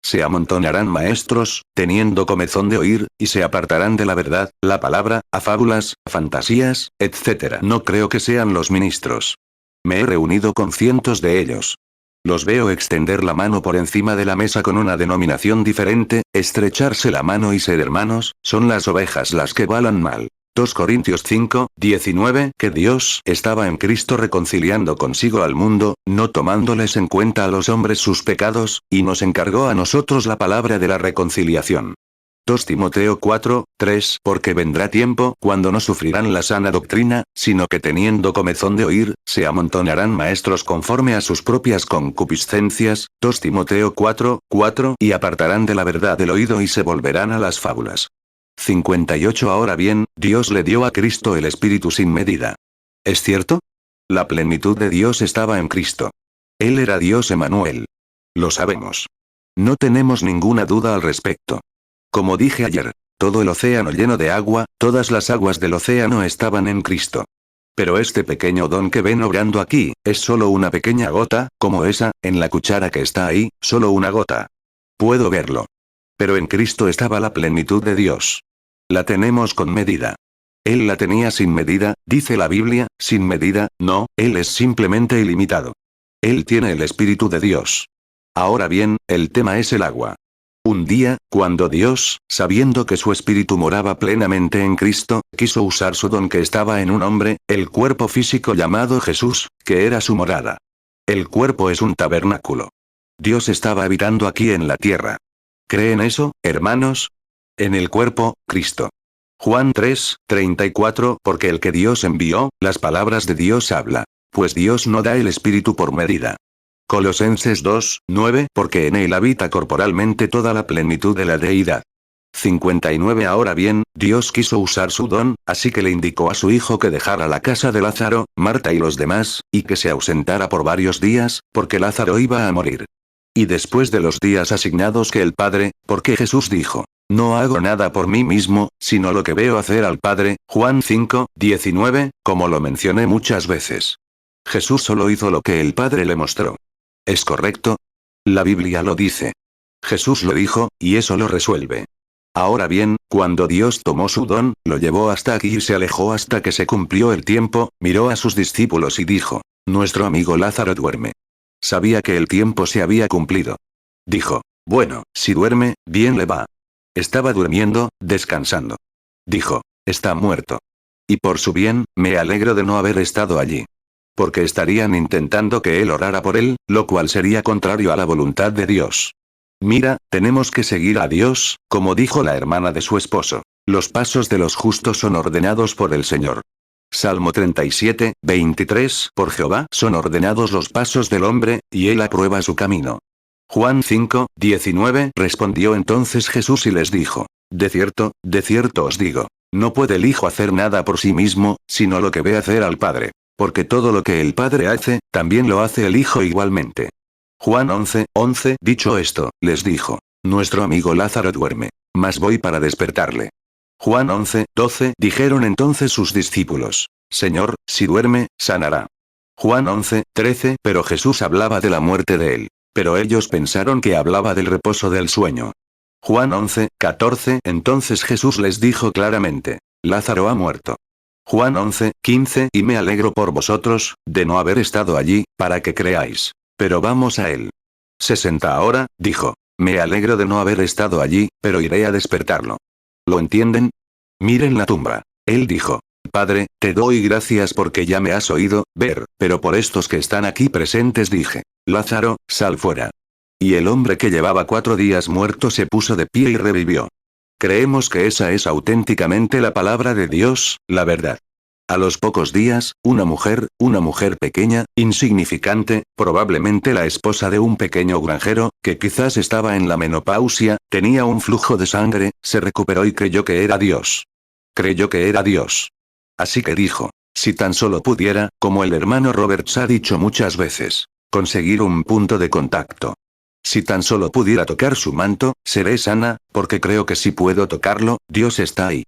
Se amontonarán maestros, teniendo comezón de oír, y se apartarán de la verdad, la palabra, a fábulas, fantasías, etc. No creo que sean los ministros. Me he reunido con cientos de ellos. Los veo extender la mano por encima de la mesa con una denominación diferente, estrecharse la mano y ser hermanos, son las ovejas las que balan mal. 2 Corintios 5, 19 Que Dios estaba en Cristo reconciliando consigo al mundo, no tomándoles en cuenta a los hombres sus pecados, y nos encargó a nosotros la palabra de la reconciliación. 2 Timoteo 4, 3 Porque vendrá tiempo cuando no sufrirán la sana doctrina, sino que teniendo comezón de oír, se amontonarán maestros conforme a sus propias concupiscencias, 2 Timoteo 4, 4 Y apartarán de la verdad el oído y se volverán a las fábulas. 58 Ahora bien, Dios le dio a Cristo el Espíritu sin medida. ¿Es cierto? La plenitud de Dios estaba en Cristo. Él era Dios Emmanuel. Lo sabemos. No tenemos ninguna duda al respecto. Como dije ayer, todo el océano lleno de agua, todas las aguas del océano estaban en Cristo. Pero este pequeño don que ven obrando aquí, es solo una pequeña gota, como esa, en la cuchara que está ahí, solo una gota. Puedo verlo. Pero en Cristo estaba la plenitud de Dios. La tenemos con medida. Él la tenía sin medida, dice la Biblia, sin medida, no, Él es simplemente ilimitado. Él tiene el Espíritu de Dios. Ahora bien, el tema es el agua. Un día, cuando Dios, sabiendo que su espíritu moraba plenamente en Cristo, quiso usar su don que estaba en un hombre, el cuerpo físico llamado Jesús, que era su morada. El cuerpo es un tabernáculo. Dios estaba habitando aquí en la tierra. ¿Creen eso, hermanos? En el cuerpo, Cristo. Juan 3, 34 Porque el que Dios envió, las palabras de Dios habla. Pues Dios no da el espíritu por medida. Colosenses 2, 9 Porque en él habita corporalmente toda la plenitud de la deidad. 59 Ahora bien, Dios quiso usar su don, así que le indicó a su hijo que dejara la casa de Lázaro, Marta y los demás, y que se ausentara por varios días, porque Lázaro iba a morir. Y después de los días asignados que el Padre, porque Jesús dijo, no hago nada por mí mismo, sino lo que veo hacer al Padre, Juan 5, 19, como lo mencioné muchas veces. Jesús solo hizo lo que el Padre le mostró. ¿Es correcto? La Biblia lo dice. Jesús lo dijo, y eso lo resuelve. Ahora bien, cuando Dios tomó su don, lo llevó hasta aquí y se alejó hasta que se cumplió el tiempo, miró a sus discípulos y dijo, nuestro amigo Lázaro duerme. Sabía que el tiempo se había cumplido. Dijo, bueno, si duerme, bien le va. Estaba durmiendo, descansando. Dijo, está muerto. Y por su bien, me alegro de no haber estado allí. Porque estarían intentando que él orara por él, lo cual sería contrario a la voluntad de Dios. Mira, tenemos que seguir a Dios, como dijo la hermana de su esposo. Los pasos de los justos son ordenados por el Señor. Salmo 37, 23 Por Jehová son ordenados los pasos del hombre, y él aprueba su camino. Juan 5, 19 Respondió entonces Jesús y les dijo, de cierto os digo, no puede el Hijo hacer nada por sí mismo, sino lo que ve hacer al Padre. Porque todo lo que el Padre hace, también lo hace el Hijo igualmente. Juan 11, 11 Dicho esto, les dijo, nuestro amigo Lázaro duerme, mas voy para despertarle. Juan 11, 12 Dijeron entonces sus discípulos, Señor, si duerme, sanará. Juan 11, 13 Pero Jesús hablaba de la muerte de él. Pero ellos pensaron que hablaba del reposo del sueño. Juan 11, 14 Entonces Jesús les dijo claramente, Lázaro ha muerto. Juan 11, 15 Y me alegro por vosotros, de no haber estado allí, para que creáis. Pero vamos a él. 60 ahora, dijo. Me alegro de no haber estado allí, pero iré a despertarlo. ¿Lo entienden? Miren la tumba. Él dijo. Padre, te doy gracias porque ya me has oído ver, pero por estos que están aquí presentes dije. Lázaro, sal fuera. Y el hombre que llevaba 4 días muerto se puso de pie y revivió. Creemos que esa es auténticamente la palabra de Dios, la verdad. A los pocos días, una mujer pequeña, insignificante, probablemente la esposa de un pequeño granjero, que quizás estaba en la menopausia, tenía un flujo de sangre, se recuperó y creyó que era Dios. Creyó que era Dios. Así que dijo, si tan solo pudiera, como el hermano Roberts ha dicho muchas veces, conseguir un punto de contacto. Si tan solo pudiera tocar su manto, seré sana, porque creo que si puedo tocarlo, Dios está ahí.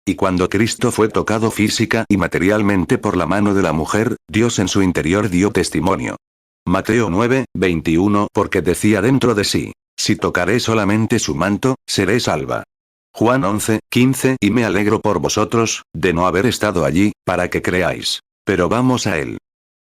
Y cuando Cristo fue tocado física y materialmente por la mano de la mujer, Dios en su interior dio testimonio. Mateo 9, 21 porque decía dentro de sí, si tocaré solamente su manto, seré salva. Juan 11, 15 y me alegro por vosotros, de no haber estado allí, para que creáis. Pero vamos a él.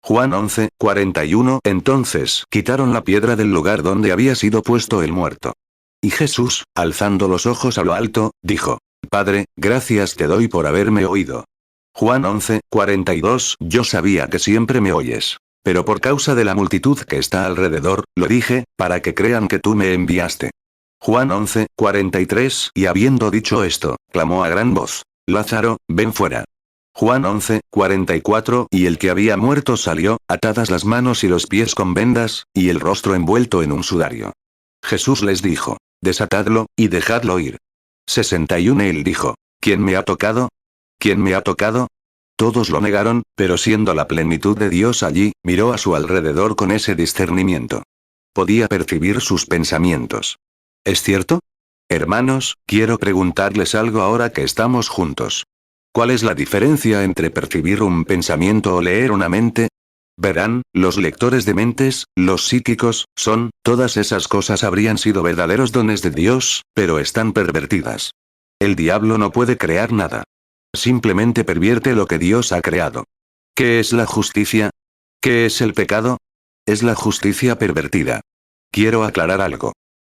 Juan 11, 41 entonces quitaron la piedra del lugar donde había sido puesto el muerto. Y Jesús, alzando los ojos a lo alto, dijo, Padre, gracias te doy por haberme oído. Juan 11, 42 yo sabía que siempre me oyes. Pero por causa de la multitud que está alrededor, lo dije, para que crean que tú me enviaste. Juan 11, 43 y habiendo dicho esto, clamó a gran voz, Lázaro, ven fuera. Juan 11, 44 y el que había muerto salió, atadas las manos y los pies con vendas, y el rostro envuelto en un sudario. Jesús les dijo, desatadlo, y dejadlo ir. 61 Él dijo, ¿quién me ha tocado? ¿Quién me ha tocado? Todos lo negaron, pero siendo la plenitud de Dios allí, miró a su alrededor con ese discernimiento. Podía percibir sus pensamientos. ¿Es cierto? Hermanos, quiero preguntarles algo ahora que estamos juntos. ¿Cuál es la diferencia entre percibir un pensamiento o leer una mente? Verán, los lectores de mentes, los psíquicos, todas esas cosas habrían sido verdaderos dones de Dios, pero están pervertidas. El diablo no puede crear nada. Simplemente pervierte lo que Dios ha creado. ¿Qué es la justicia? ¿Qué es el pecado? Es la justicia pervertida. Quiero aclarar algo.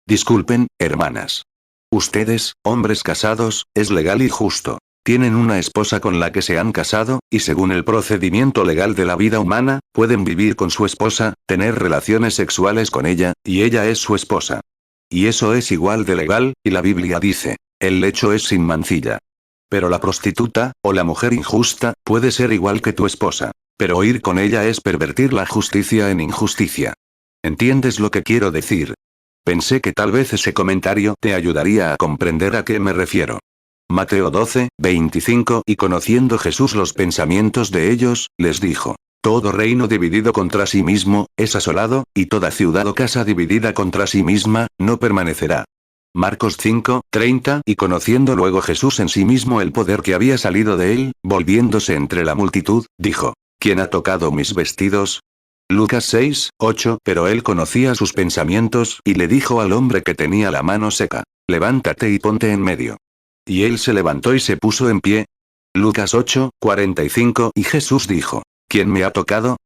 Disculpen, hermanas. Ustedes, hombres casados, es legal y justo. Tienen una esposa con la que se han casado, y según el procedimiento legal de la vida humana, pueden vivir con su esposa, tener relaciones sexuales con ella, y ella es su esposa. Y eso es igual de legal, y la Biblia dice, el lecho es sin mancilla. Pero la prostituta, o la mujer injusta, puede ser igual que tu esposa. Pero ir con ella es pervertir la justicia en injusticia. ¿Entiendes lo que quiero decir? Pensé que tal vez ese comentario te ayudaría a comprender a qué me refiero. Mateo 12, 25 y conociendo Jesús los pensamientos de ellos, les dijo, todo reino dividido contra sí mismo, es asolado, y toda ciudad o casa dividida contra sí misma, no permanecerá. Marcos 5, 30 y conociendo luego Jesús en sí mismo el poder que había salido de él, volviéndose entre la multitud, dijo, ¿quién ha tocado mis vestidos? Lucas 6, 8 pero él conocía sus pensamientos y le dijo al hombre que tenía la mano seca, levántate y ponte en medio. Y él se levantó y se puso en pie. Lucas 8, 45 y Jesús dijo, ¿quién me ha tocado?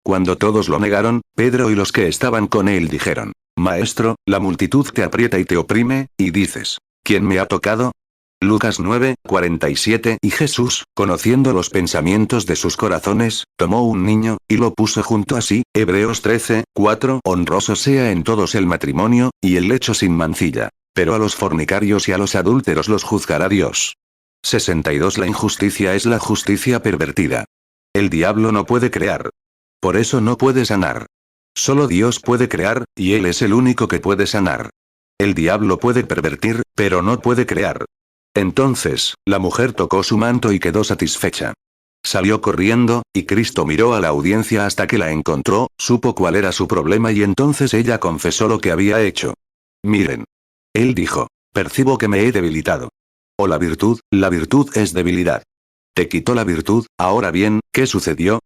Cuando todos lo negaron, Pedro y los que estaban con él dijeron, Maestro, la multitud te aprieta y te oprime, y dices, ¿quién me ha tocado? Lucas 9, 47 y Jesús, conociendo los pensamientos de sus corazones, tomó un niño, y lo puso junto a sí, Hebreos 13, 4 honroso sea en todos el matrimonio, y el lecho sin mancilla. Pero a los fornicarios y a los adúlteros los juzgará Dios. 62 La injusticia es la justicia pervertida. El diablo no puede crear. Por eso no puede sanar. Solo Dios puede crear, y Él es el único que puede sanar. El diablo puede pervertir, pero no puede crear. Entonces, la mujer tocó su manto y quedó satisfecha. Salió corriendo, y Cristo miró a la audiencia hasta que la encontró, supo cuál era su problema y entonces ella confesó lo que había hecho. Miren. Él dijo, percibo que me he debilitado. O la virtud es debilidad. Te quitó la virtud, ahora bien, ¿qué sucedió?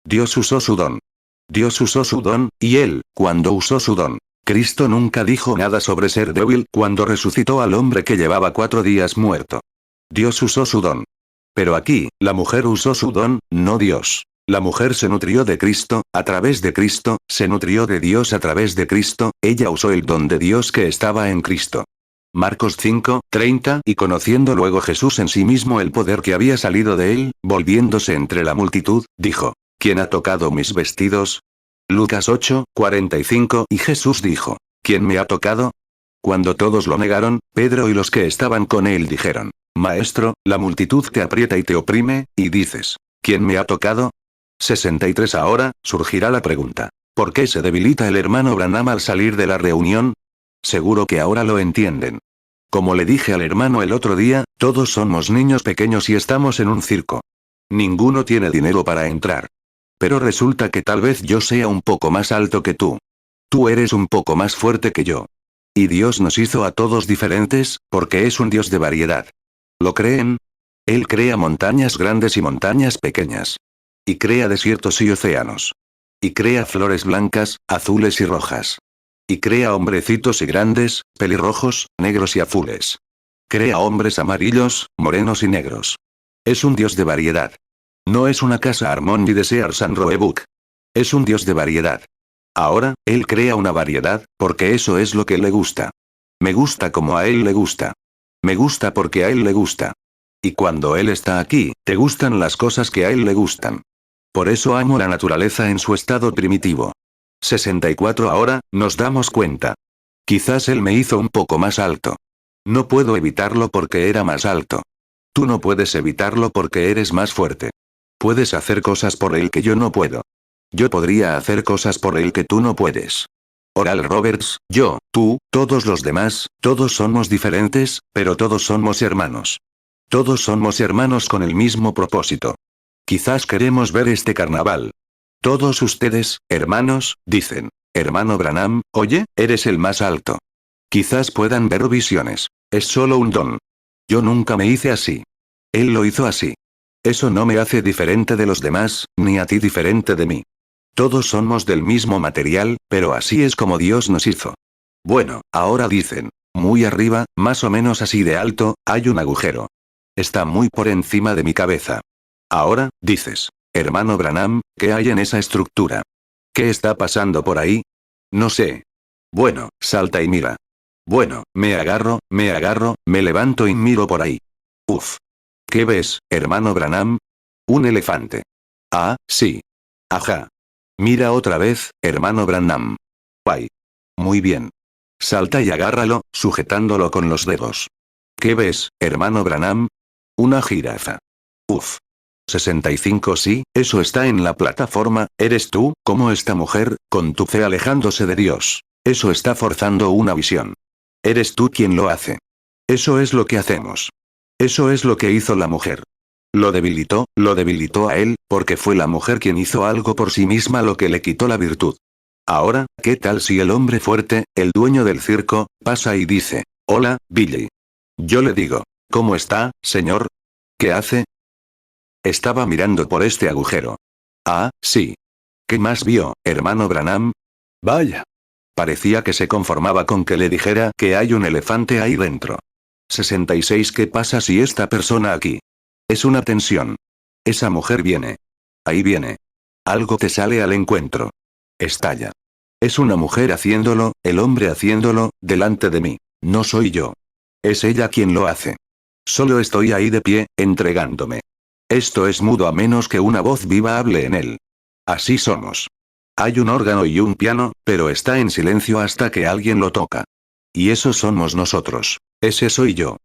Dios usó su don. Dios usó su don, y él, cuando usó su don. Cristo nunca dijo nada sobre ser débil cuando resucitó al hombre que llevaba 4 días muerto. Dios usó su don. Pero aquí, la mujer usó su don, no Dios. La mujer se nutrió de Cristo, a través de Cristo, se nutrió de Dios a través de Cristo, ella usó el don de Dios que estaba en Cristo. Marcos 5:30. Y conociendo luego Jesús en sí mismo el poder que había salido de él, volviéndose entre la multitud, dijo: ¿Quién ha tocado mis vestidos? Lucas 8:45. Y Jesús dijo: ¿Quién me ha tocado? Cuando todos lo negaron, Pedro y los que estaban con él dijeron: Maestro, la multitud te aprieta y te oprime, y dices: ¿Quién me ha tocado? 63. Ahora, surgirá la pregunta: ¿por qué se debilita el hermano Branham al salir de la reunión? Seguro que ahora lo entienden. Como le dije al hermano el otro día, todos somos niños pequeños y estamos en un circo. Ninguno tiene dinero para entrar. Pero resulta que tal vez yo sea un poco más alto que tú. Tú eres un poco más fuerte que yo. Y Dios nos hizo a todos diferentes, porque es un Dios de variedad. ¿Lo creen? Él crea montañas grandes y montañas pequeñas. Y crea desiertos y océanos. Y crea flores blancas, azules y rojas. Y crea hombrecitos y grandes, pelirrojos, negros y azules. Crea hombres amarillos, morenos y negros. Es un Dios de variedad. No es una casa Armond y de Sears and Roebuck. Es un Dios de variedad. Ahora, Él crea una variedad, porque eso es lo que le gusta. Me gusta como a Él le gusta. Me gusta porque a Él le gusta. Y cuando Él está aquí, te gustan las cosas que a Él le gustan. Por eso amo la naturaleza en su estado primitivo. 64. Ahora, nos damos cuenta. Quizás Él me hizo un poco más alto. No puedo evitarlo porque era más alto. Tú no puedes evitarlo porque eres más fuerte. Puedes hacer cosas por Él que yo no puedo. Yo podría hacer cosas por Él que tú no puedes. Oral Roberts, yo, tú, todos los demás, todos somos diferentes, pero todos somos hermanos. Todos somos hermanos con el mismo propósito. Quizás queremos ver este carnaval. Todos ustedes, hermanos, dicen: hermano Branham, oye, eres el más alto. Quizás puedan ver visiones. Es solo un don. Yo nunca me hice así. Él lo hizo así. Eso no me hace diferente de los demás, ni a ti diferente de mí. Todos somos del mismo material, pero así es como Dios nos hizo. Bueno, ahora dicen: muy arriba, más o menos así de alto, hay un agujero. Está muy por encima de mi cabeza. Ahora, dices: hermano Branham, ¿qué hay en esa estructura? ¿Qué está pasando por ahí? No sé. Bueno, salta y mira. Bueno, me agarro, me levanto y miro por ahí. Uf. ¿Qué ves, hermano Branham? Un elefante. Ah, sí. Ajá. Mira otra vez, hermano Branham. Guay. Muy bien. Salta y agárralo, sujetándolo con los dedos. ¿Qué ves, hermano Branham? Una jirafa. Uf. 65. Sí, eso está en la plataforma, eres tú, como esta mujer, con tu fe alejándose de Dios. Eso está forzando una visión. Eres tú quien lo hace. Eso es lo que hacemos. Eso es lo que hizo la mujer. Lo debilitó a él, porque fue la mujer quien hizo algo por sí misma lo que le quitó la virtud. Ahora, ¿qué tal si el hombre fuerte, el dueño del circo, pasa y dice: hola, Billy? Yo le digo: ¿cómo está, señor? ¿Qué hace? Estaba mirando por este agujero. Ah, sí. ¿Qué más vio, hermano Branham? Vaya. Parecía que se conformaba con que le dijera que hay un elefante ahí dentro. 66. ¿Qué pasa si esta persona aquí? Es una tensión. Esa mujer viene. Ahí viene. Algo te sale al encuentro. Estalla. Es una mujer haciéndolo, el hombre haciéndolo, delante de mí. No soy yo. Es ella quien lo hace. Solo estoy ahí de pie, entregándome. Esto es mudo a menos que una voz viva hable en él. Así somos. Hay un órgano y un piano, pero está en silencio hasta que alguien lo toca. Y eso somos nosotros. Ese soy yo.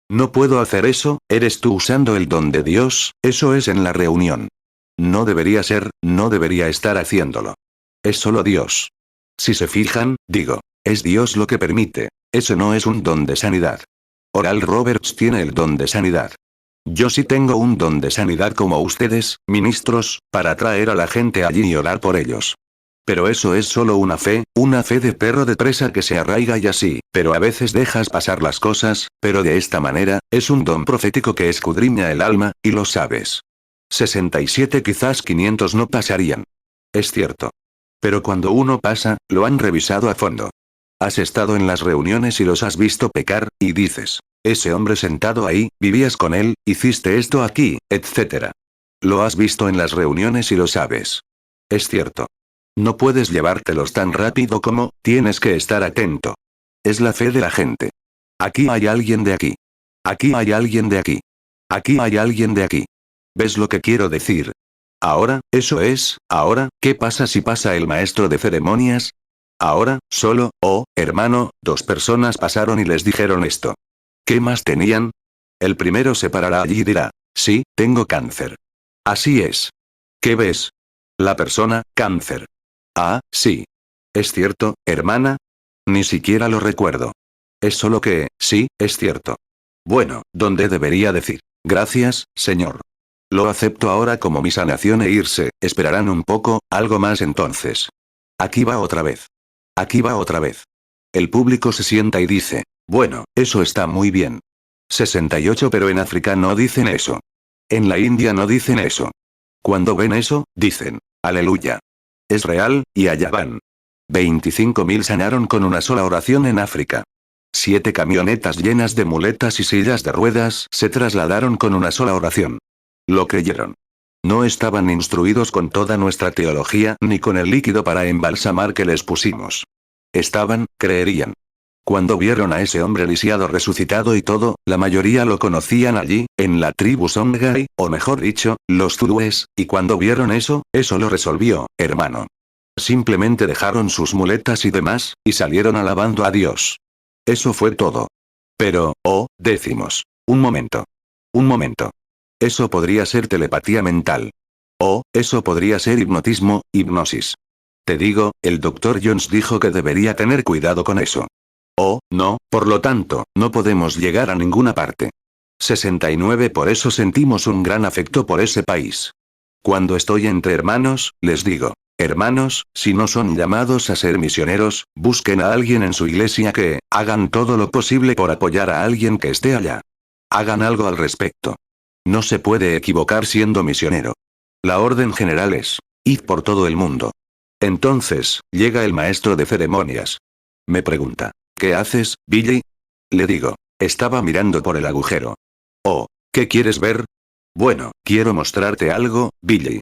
No puedo hacer eso, eres tú usando el don de Dios, eso es en la reunión. No debería ser, no debería estar haciéndolo. Es solo Dios. Si se fijan, digo, es Dios lo que permite. Ese no es un don de sanidad. Oral Roberts tiene el don de sanidad. Yo sí tengo un don de sanidad como ustedes, ministros, para traer a la gente allí y orar por ellos. Pero eso es solo una fe de perro de presa que se arraiga y así, pero a veces dejas pasar las cosas, pero de esta manera, es un don profético que escudriña el alma, y lo sabes. 67. Quizás 500 no pasarían. Es cierto. Pero cuando uno pasa, lo han revisado a fondo. Has estado en las reuniones y los has visto pecar, y dices: ese hombre sentado ahí, vivías con él, hiciste esto aquí, etc. Lo has visto en las reuniones y lo sabes. Es cierto. No puedes llevártelos tan rápido como, tienes que estar atento. Es la fe de la gente. Aquí hay alguien de aquí. Aquí hay alguien de aquí. Aquí hay alguien de aquí. ¿Ves lo que quiero decir? Ahora, eso es, ahora, ¿qué pasa si pasa el maestro de ceremonias? Ahora, solo, oh, hermano, 2 personas pasaron y les dijeron esto. ¿Qué más tenían? El primero se parará allí y dirá, sí, tengo cáncer. Así es. ¿Qué ves? La persona, cáncer. Ah, sí. ¿Es cierto, hermana? Ni siquiera lo recuerdo. Es solo que, sí, es cierto. Bueno, ¿dónde debería decir? Gracias, señor. Lo acepto ahora como mi sanación e irse, esperarán un poco, algo más entonces. Aquí va otra vez. Aquí va otra vez. El público se sienta y dice, bueno, eso está muy bien. 68 pero en África no dicen eso. En la India no dicen eso. Cuando ven eso, dicen, aleluya. Es real, y allá van. 25.000 sanaron con una sola oración en África. 7 camionetas llenas de muletas y sillas de ruedas se trasladaron con una sola oración. Lo creyeron. No estaban instruidos con toda nuestra teología ni con el líquido para embalsamar que les pusimos. Creerían. Cuando vieron a ese hombre lisiado resucitado y todo, la mayoría lo conocían allí, en la tribu Songhai, o mejor dicho, los zulúes, y cuando vieron eso lo resolvió, hermano. Simplemente dejaron sus muletas y demás, y salieron alabando a Dios. Eso fue todo. Pero, oh, decimos. Un momento. Un momento. Eso podría ser telepatía mental. Oh, eso podría ser hipnotismo, hipnosis. Te digo, el Dr. Jones dijo que debería tener cuidado con eso. Oh, no, por lo tanto, no podemos llegar a ninguna parte. 69 Por eso sentimos un gran afecto por ese país. Cuando estoy entre hermanos, les digo, hermanos, si no son llamados a ser misioneros, busquen a alguien en su iglesia que, hagan todo lo posible por apoyar a alguien que esté allá. Hagan algo al respecto. No se puede equivocar siendo misionero. La orden general es, id por todo el mundo. Entonces, llega el maestro de ceremonias. Me pregunta, ¿qué haces, Billy? Le digo, estaba mirando por el agujero. Oh, ¿qué quieres ver? Bueno, quiero mostrarte algo, Billy.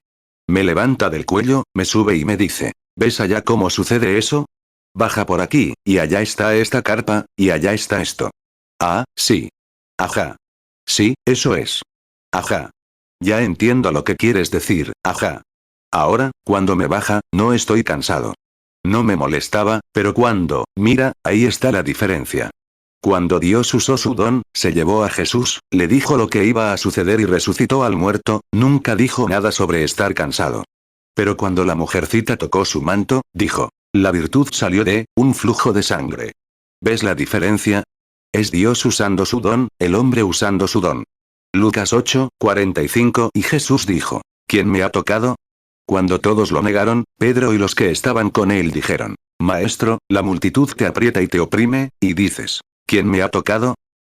Me levanta del cuello, me sube y me dice, ¿ves allá cómo sucede eso? Baja por aquí, y allá está esta carpa, y allá está esto. Ah, sí. Ajá. Sí, eso es. Ajá. Ya entiendo lo que quieres decir, ajá. Ahora, cuando me baja, no estoy cansado. No me molestaba, pero mira, ahí está la diferencia. Cuando Dios usó su don, se llevó a Jesús, le dijo lo que iba a suceder y resucitó al muerto, nunca dijo nada sobre estar cansado. Pero cuando la mujercita tocó su manto, dijo, la virtud salió de, un flujo de sangre. ¿Ves la diferencia? Es Dios usando su don, el hombre usando su don. Lucas 8:45 Y Jesús dijo, ¿quién me ha tocado? Cuando todos lo negaron, Pedro y los que estaban con él dijeron, Maestro, la multitud te aprieta y te oprime, y dices, ¿quién me ha tocado?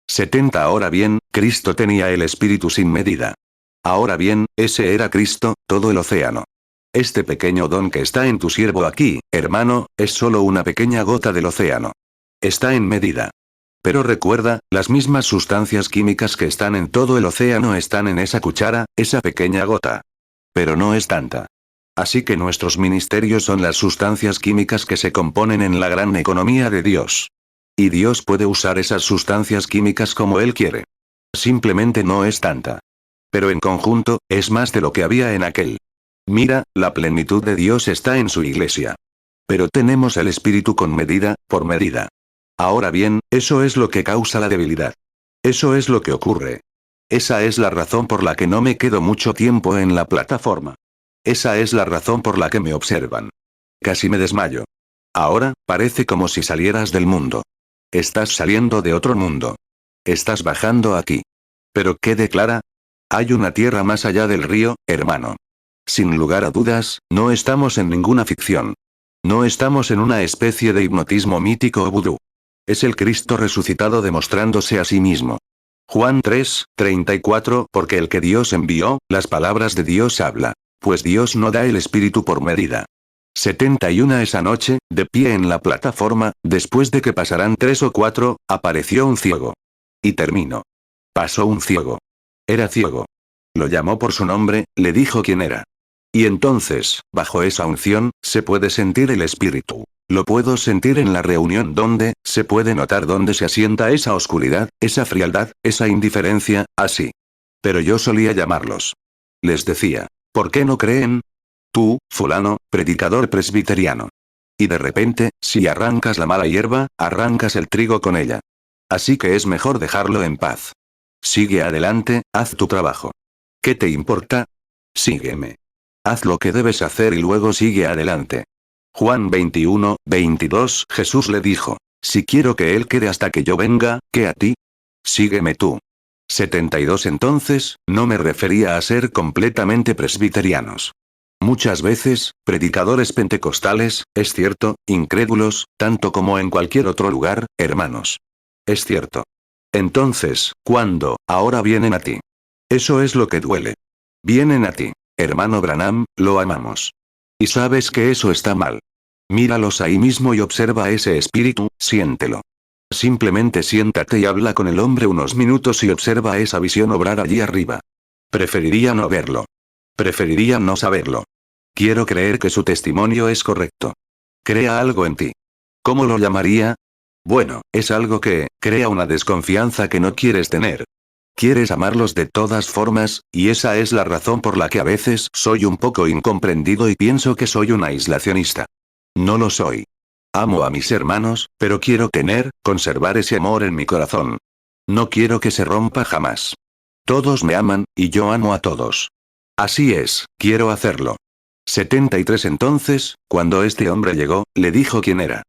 70 Ahora bien, Cristo tenía el Espíritu sin medida. Ahora bien, ese era Cristo, todo el océano. Este pequeño don que está en tu siervo aquí, hermano, es solo una pequeña gota del océano. Está en medida. Pero recuerda, las mismas sustancias químicas que están en todo el océano están en esa cuchara, esa pequeña gota. Pero no es tanta. Así que nuestros ministerios son las sustancias químicas que se componen en la gran economía de Dios. Y Dios puede usar esas sustancias químicas como Él quiere. Simplemente no es tanta. Pero en conjunto, es más de lo que había en aquel. Mira, la plenitud de Dios está en su iglesia. Pero tenemos el Espíritu con medida, por medida. Ahora bien, eso es lo que causa la debilidad. Eso es lo que ocurre. Esa es la razón por la que no me quedo mucho tiempo en la plataforma. Esa es la razón por la que me observan. Casi me desmayo. Ahora, parece como si salieras del mundo. Estás saliendo de otro mundo. Estás bajando aquí. ¿Pero qué declara? Hay una tierra más allá del río, hermano. Sin lugar a dudas, no estamos en ninguna ficción. No estamos en una especie de hipnotismo mítico o vudú. Es el Cristo resucitado demostrándose a sí mismo. Juan 3:34 Porque el que Dios envió, las palabras de Dios habla. Pues Dios no da el Espíritu por medida. 71 Esa noche, de pie en la plataforma, después de que pasarán 3 o 4, apareció un ciego. Y terminó. Pasó un ciego. Era ciego. Lo llamó por su nombre, le dijo quién era. Y entonces, bajo esa unción, se puede sentir el espíritu. Lo puedo sentir en la reunión donde, se puede notar dónde se asienta esa oscuridad, esa frialdad, esa indiferencia, así. Pero yo solía llamarlos. Les decía, ¿por qué no creen? Tú, fulano, predicador presbiteriano. Y de repente, si arrancas la mala hierba, arrancas el trigo con ella. Así que es mejor dejarlo en paz. Sigue adelante, haz tu trabajo. ¿Qué te importa? Sígueme. Haz lo que debes hacer y luego sigue adelante. Juan 21, 22 Jesús le dijo, si quiero que él quede hasta que yo venga, ¿qué a ti? Sígueme tú. 72 Entonces, no me refería a ser completamente presbiterianos. Muchas veces, predicadores pentecostales, es cierto, incrédulos, tanto como en cualquier otro lugar, hermanos. Es cierto. Entonces, ¿cuándo, ahora vienen a ti? Eso es lo que duele. Vienen a ti. Hermano Branham, lo amamos. Y sabes que eso está mal. Míralos ahí mismo y observa ese espíritu, siéntelo. Simplemente siéntate y habla con el hombre unos minutos y observa esa visión obrar allí arriba. Preferiría no verlo. Preferiría no saberlo. Quiero creer que su testimonio es correcto. Crea algo en ti. ¿Cómo lo llamaría? Bueno, es algo que, crea una desconfianza que no quieres tener. Quieres amarlos de todas formas, y esa es la razón por la que a veces soy un poco incomprendido y pienso que soy un aislacionista. No lo soy. Amo a mis hermanos, pero quiero conservar ese amor en mi corazón. No quiero que se rompa jamás. Todos me aman, y yo amo a todos. Así es, quiero hacerlo. 73 Entonces, cuando este hombre llegó, le dijo quién era.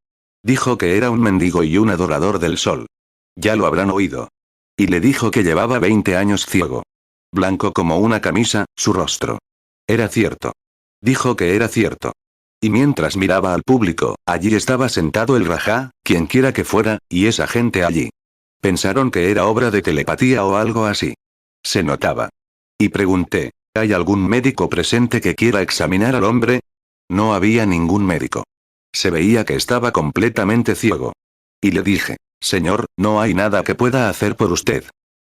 Dijo que era un mendigo y un adorador del sol. Ya lo habrán oído. Y le dijo que llevaba 20 años ciego. Blanco como una camisa, su rostro. Era cierto. Dijo que era cierto. Y mientras miraba al público, allí estaba sentado el Rajá, quienquiera que fuera, y esa gente allí. Pensaron que era obra de telepatía o algo así. Se notaba. Y pregunté, ¿hay algún médico presente que quiera examinar al hombre? No había ningún médico. Se veía que estaba completamente ciego. Y le dije, Señor, no hay nada que pueda hacer por usted.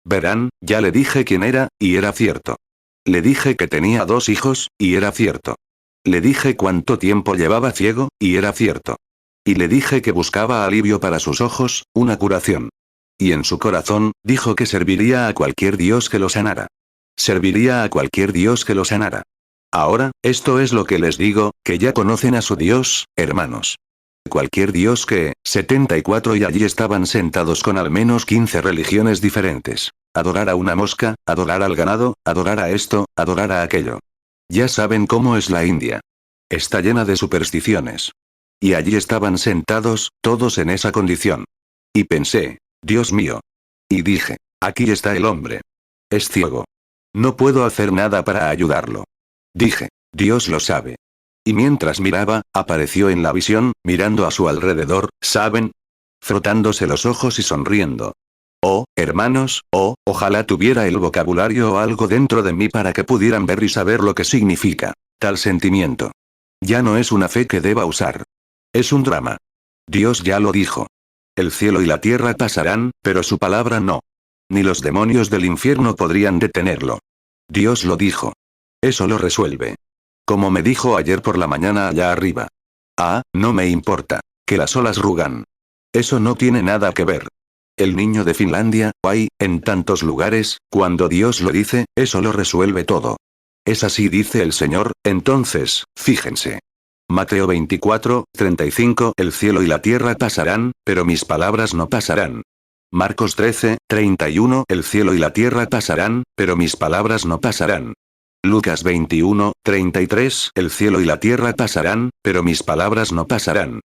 Verán, ya le dije quién era, y era cierto. Le dije que tenía 2 hijos, y era cierto. Le dije cuánto tiempo llevaba ciego, y era cierto. Y le dije que buscaba alivio para sus ojos, una curación. Y en su corazón, dijo que serviría a cualquier Dios que lo sanara. Serviría a cualquier Dios que lo sanara. Ahora, esto es lo que les digo, que ya conocen a su Dios, hermanos. Cualquier Dios que, 74 y allí estaban sentados con al menos 15 religiones diferentes. Adorar a una mosca, adorar al ganado, adorar a esto, adorar a aquello. Ya saben cómo es la India. Está llena de supersticiones. Y allí estaban sentados, todos en esa condición. Y pensé, Dios mío. Y dije, aquí está el hombre. Es ciego. No puedo hacer nada para ayudarlo. Dije, Dios lo sabe. Y mientras miraba, apareció en la visión, mirando a su alrededor, ¿saben? Frotándose los ojos y sonriendo. Oh, hermanos, ojalá tuviera el vocabulario o algo dentro de mí para que pudieran ver y saber lo que significa tal sentimiento. Ya no es una fe que deba usar. Es un drama. Dios ya lo dijo. El cielo y la tierra pasarán, pero su palabra no. Ni los demonios del infierno podrían detenerlo. Dios lo dijo. Eso lo resuelve. Como me dijo ayer por la mañana allá arriba. Ah, no me importa. Que las olas rugan. Eso no tiene nada que ver. El niño de Finlandia, hay, en tantos lugares, cuando Dios lo dice, eso lo resuelve todo. Es así dice el Señor, entonces, fíjense. Mateo 24, 35 El cielo y la tierra pasarán, pero mis palabras no pasarán. Marcos 13, 31 El cielo y la tierra pasarán, pero mis palabras no pasarán. Lucas 21, 33 El cielo y la tierra pasarán, pero mis palabras no pasarán.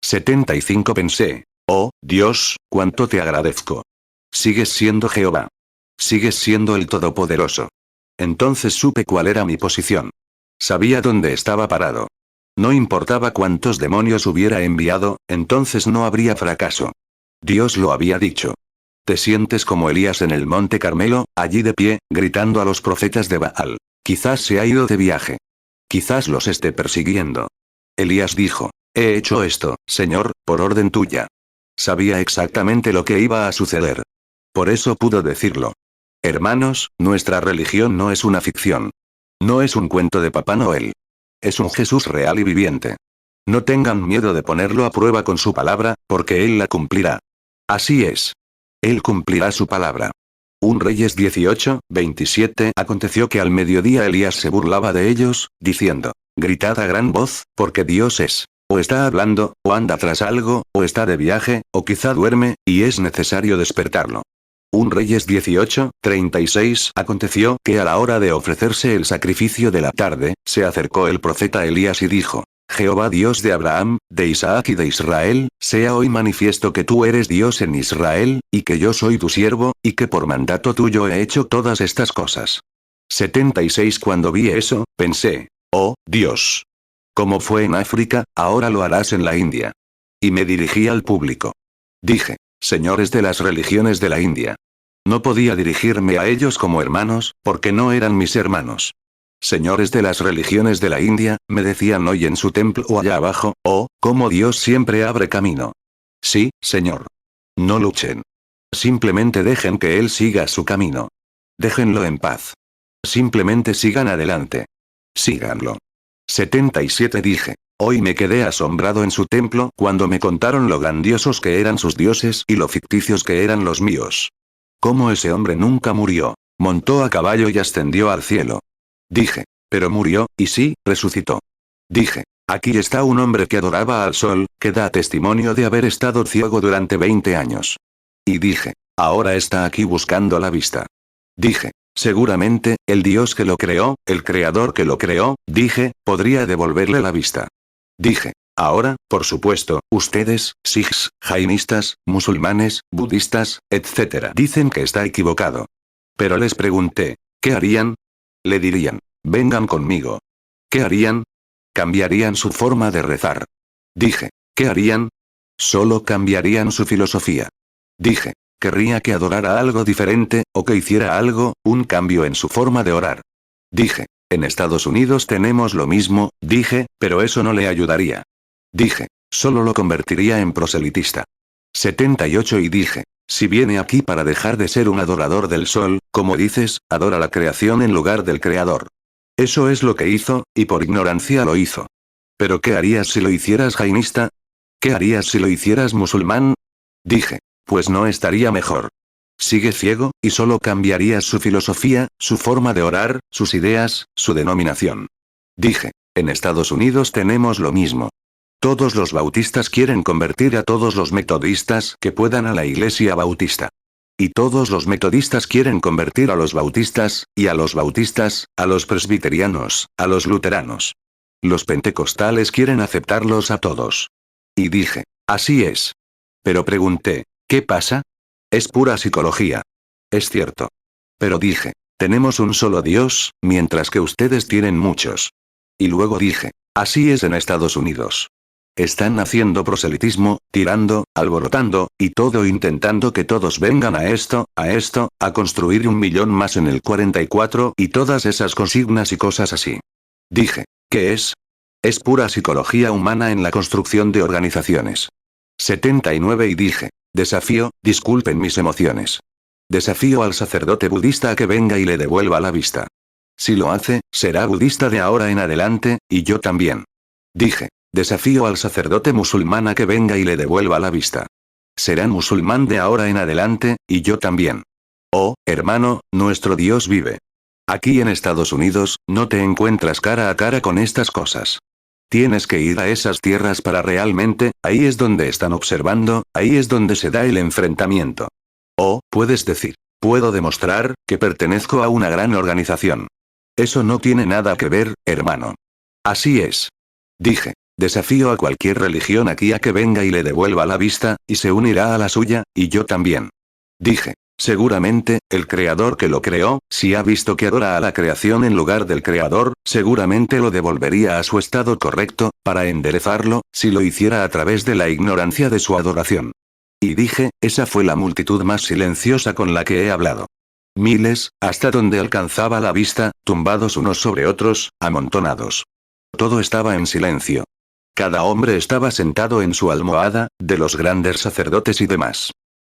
75 Pensé, oh, Dios, cuánto te agradezco. Sigues siendo Jehová. Sigues siendo el Todopoderoso. Entonces supe cuál era mi posición. Sabía dónde estaba parado. No importaba cuántos demonios hubiera enviado, entonces no habría fracaso. Dios lo había dicho. Te sientes como Elías en el monte Carmelo, allí de pie, gritando a los profetas de Baal. Quizás se ha ido de viaje. Quizás los esté persiguiendo. Elías dijo, he hecho esto, Señor, por orden tuya. Sabía exactamente lo que iba a suceder. Por eso pudo decirlo. Hermanos, nuestra religión no es una ficción. No es un cuento de Papá Noel. Es un Jesús real y viviente. No tengan miedo de ponerlo a prueba con su palabra, porque Él la cumplirá. Así es. Él cumplirá su palabra. 1 Reyes 18, 27. Aconteció que al mediodía Elías se burlaba de ellos, diciendo: Gritad a gran voz, porque Dios es. O está hablando, o anda tras algo, o está de viaje, o quizá duerme, y es necesario despertarlo. 1 Reyes 18, 36. Aconteció que a la hora de ofrecerse el sacrificio de la tarde, se acercó el profeta Elías y dijo: Jehová Dios de Abraham, de Isaac y de Israel, sea hoy manifiesto que tú eres Dios en Israel, y que yo soy tu siervo, y que por mandato tuyo he hecho todas estas cosas. 76. Cuando vi eso, pensé: oh, Dios. Como fue en África, ahora lo harás en la India. Y me dirigí al público. Dije: señores de las religiones de la India. No podía dirigirme a ellos como hermanos, porque no eran mis hermanos. Señores de las religiones de la India, me decían hoy en su templo o allá abajo: oh, cómo Dios siempre abre camino. Sí, Señor. No luchen. Simplemente dejen que Él siga su camino. Déjenlo en paz. Simplemente sigan adelante. Síganlo. 77. Dije: hoy me quedé asombrado en su templo cuando me contaron lo grandiosos que eran sus dioses y lo ficticios que eran los míos. Cómo ese hombre nunca murió. Montó a caballo y ascendió al cielo. Dije: pero murió, y sí, resucitó. Dije: aquí está un hombre que adoraba al sol, que da testimonio de haber estado ciego durante 20 años. Y dije: ahora está aquí buscando la vista. Dije: seguramente, el Dios que lo creó, el Creador que lo creó, dije, podría devolverle la vista. Dije: ahora, por supuesto, ustedes, sikhs, jainistas, musulmanes, budistas, etc., dicen que está equivocado. Pero les pregunté: ¿qué harían? Le dirían: vengan conmigo. ¿Qué harían? Cambiarían su forma de rezar. Dije: ¿qué harían? Solo cambiarían su filosofía. Dije: querría que adorara algo diferente, o que hiciera algo, un cambio en su forma de orar. Dije: en Estados Unidos tenemos lo mismo, dije, pero eso no le ayudaría. Dije: solo lo convertiría en proselitista. 78. Y dije: si viene aquí para dejar de ser un adorador del sol, como dices, adora la creación en lugar del creador. Eso es lo que hizo, y por ignorancia lo hizo. ¿Pero qué harías si lo hicieras jainista? ¿Qué harías si lo hicieras musulmán? Dije: pues no estaría mejor. Sigue ciego, y solo cambiarías su filosofía, su forma de orar, sus ideas, su denominación. Dije: en Estados Unidos tenemos lo mismo. Todos los bautistas quieren convertir a todos los metodistas que puedan a la iglesia bautista. Y todos los metodistas quieren convertir a los bautistas, y a los bautistas, a los presbiterianos, a los luteranos. Los pentecostales quieren aceptarlos a todos. Y dije: así es. Pero pregunté: ¿qué pasa? Es pura psicología. Es cierto. Pero dije: tenemos un solo Dios, mientras que ustedes tienen muchos. Y luego dije: así es en Estados Unidos. Están haciendo proselitismo, tirando, alborotando, y todo intentando que todos vengan a esto, a construir 1 millón más en el 44, y todas esas consignas y cosas así. Dije: ¿qué es? Es pura psicología humana en la construcción de organizaciones. 79. Y dije: desafío, disculpen mis emociones. Desafío al sacerdote budista a que venga y le devuelva la vista. Si lo hace, será budista de ahora en adelante, y yo también. Dije: desafío al sacerdote musulmán a que venga y le devuelva la vista. Será musulmán de ahora en adelante, y yo también. Oh, hermano, nuestro Dios vive. Aquí en Estados Unidos, no te encuentras cara a cara con estas cosas. Tienes que ir a esas tierras para realmente, ahí es donde están observando, ahí es donde se da el enfrentamiento. Oh, puedes decir: puedo demostrar que pertenezco a una gran organización. Eso no tiene nada que ver, hermano. Así es. Dije: desafío a cualquier religión aquí a que venga y le devuelva la vista, y se unirá a la suya, y yo también. Dije: seguramente, el creador que lo creó, si ha visto que adora a la creación en lugar del creador, seguramente lo devolvería a su estado correcto, para enderezarlo, si lo hiciera a través de la ignorancia de su adoración. Y dije: esa fue la multitud más silenciosa con la que he hablado. Miles, hasta donde alcanzaba la vista, tumbados unos sobre otros, amontonados. Todo estaba en silencio. Cada hombre estaba sentado en su almohada, de los grandes sacerdotes y demás.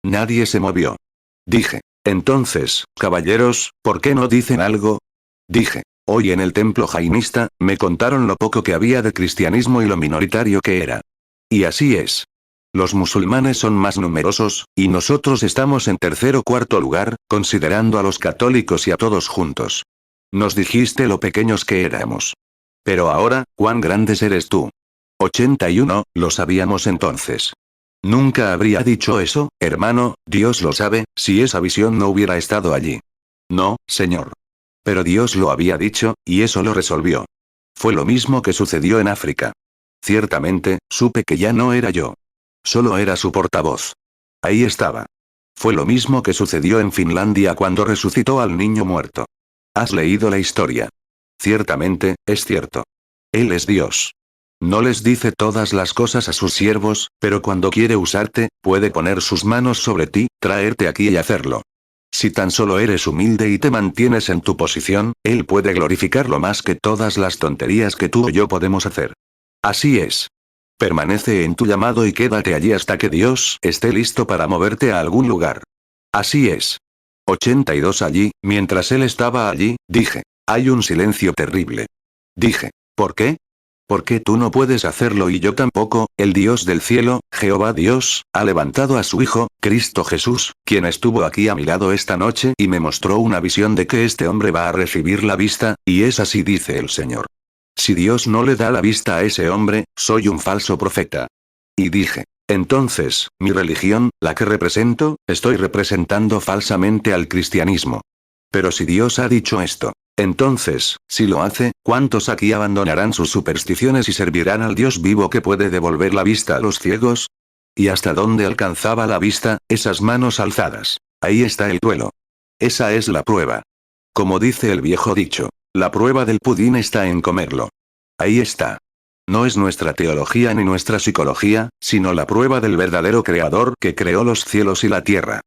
Nadie se movió. Dije: Entonces, caballeros, ¿por qué no dicen algo? Dije. Hoy en el templo jainista, me contaron lo poco que había de cristianismo y lo minoritario que era. Y así es. Los musulmanes son más numerosos, y nosotros estamos en tercer o cuarto lugar, considerando a los católicos y a todos juntos. Nos dijiste lo pequeños que éramos. Pero ahora, ¿cuán grandes eres tú? 81, lo sabíamos entonces. Nunca habría dicho eso, hermano, Dios lo sabe, si esa visión no hubiera estado allí. No, señor. Pero Dios lo había dicho, y eso lo resolvió. Fue lo mismo que sucedió en África. Ciertamente, supe que ya no era yo. Solo era su portavoz. Ahí estaba. Fue lo mismo que sucedió en Finlandia cuando resucitó al niño muerto. ¿Has leído la historia? Ciertamente, es cierto. Él es Dios. No les dice todas las cosas a sus siervos, pero cuando quiere usarte, puede poner sus manos sobre ti, traerte aquí y hacerlo. Si tan solo eres humilde y te mantienes en tu posición, Él puede glorificarlo más que todas las tonterías que tú o yo podemos hacer. Así es. Permanece en tu llamado y quédate allí hasta que Dios esté listo para moverte a algún lugar. Así es. 82 allí, mientras él estaba allí, dije. Hay un silencio terrible. Dije. ¿Por qué? ¿Por qué tú no puedes hacerlo y yo tampoco? El Dios del cielo, Jehová Dios, ha levantado a su Hijo, Cristo Jesús, quien estuvo aquí a mi lado esta noche y me mostró una visión de que este hombre va a recibir la vista, y es así dice el Señor. Si Dios no le da la vista a ese hombre, soy un falso profeta. Y dije. Entonces, mi religión, la que represento, estoy representando falsamente al cristianismo. Pero si Dios ha dicho esto, entonces, si lo hace, ¿cuántos aquí abandonarán sus supersticiones y servirán al Dios vivo que puede devolver la vista a los ciegos? ¿Y hasta dónde alcanzaba la vista, esas manos alzadas? Ahí está el duelo. Esa es la prueba. Como dice el viejo dicho, la prueba del pudín está en comerlo. Ahí está. No es nuestra teología ni nuestra psicología, sino la prueba del verdadero Creador que creó los cielos y la tierra.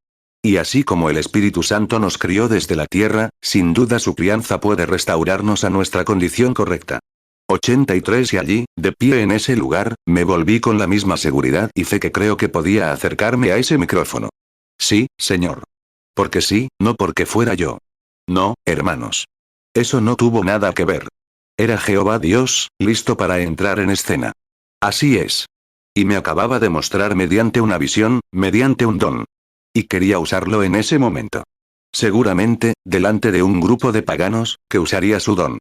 Y así como el Espíritu Santo nos crió desde la tierra, sin duda su crianza puede restaurarnos a nuestra condición correcta. 83 y allí, de pie en ese lugar, me volví con la misma seguridad y fe que creo que podía acercarme a ese micrófono. Sí, señor. Porque sí, no porque fuera yo. No, hermanos. Eso no tuvo nada que ver. Era Jehová Dios, listo para entrar en escena. Así es. Y me acababa de mostrar mediante una visión, mediante un don. Y quería usarlo en ese momento. Seguramente, delante de un grupo de paganos, que usaría su don.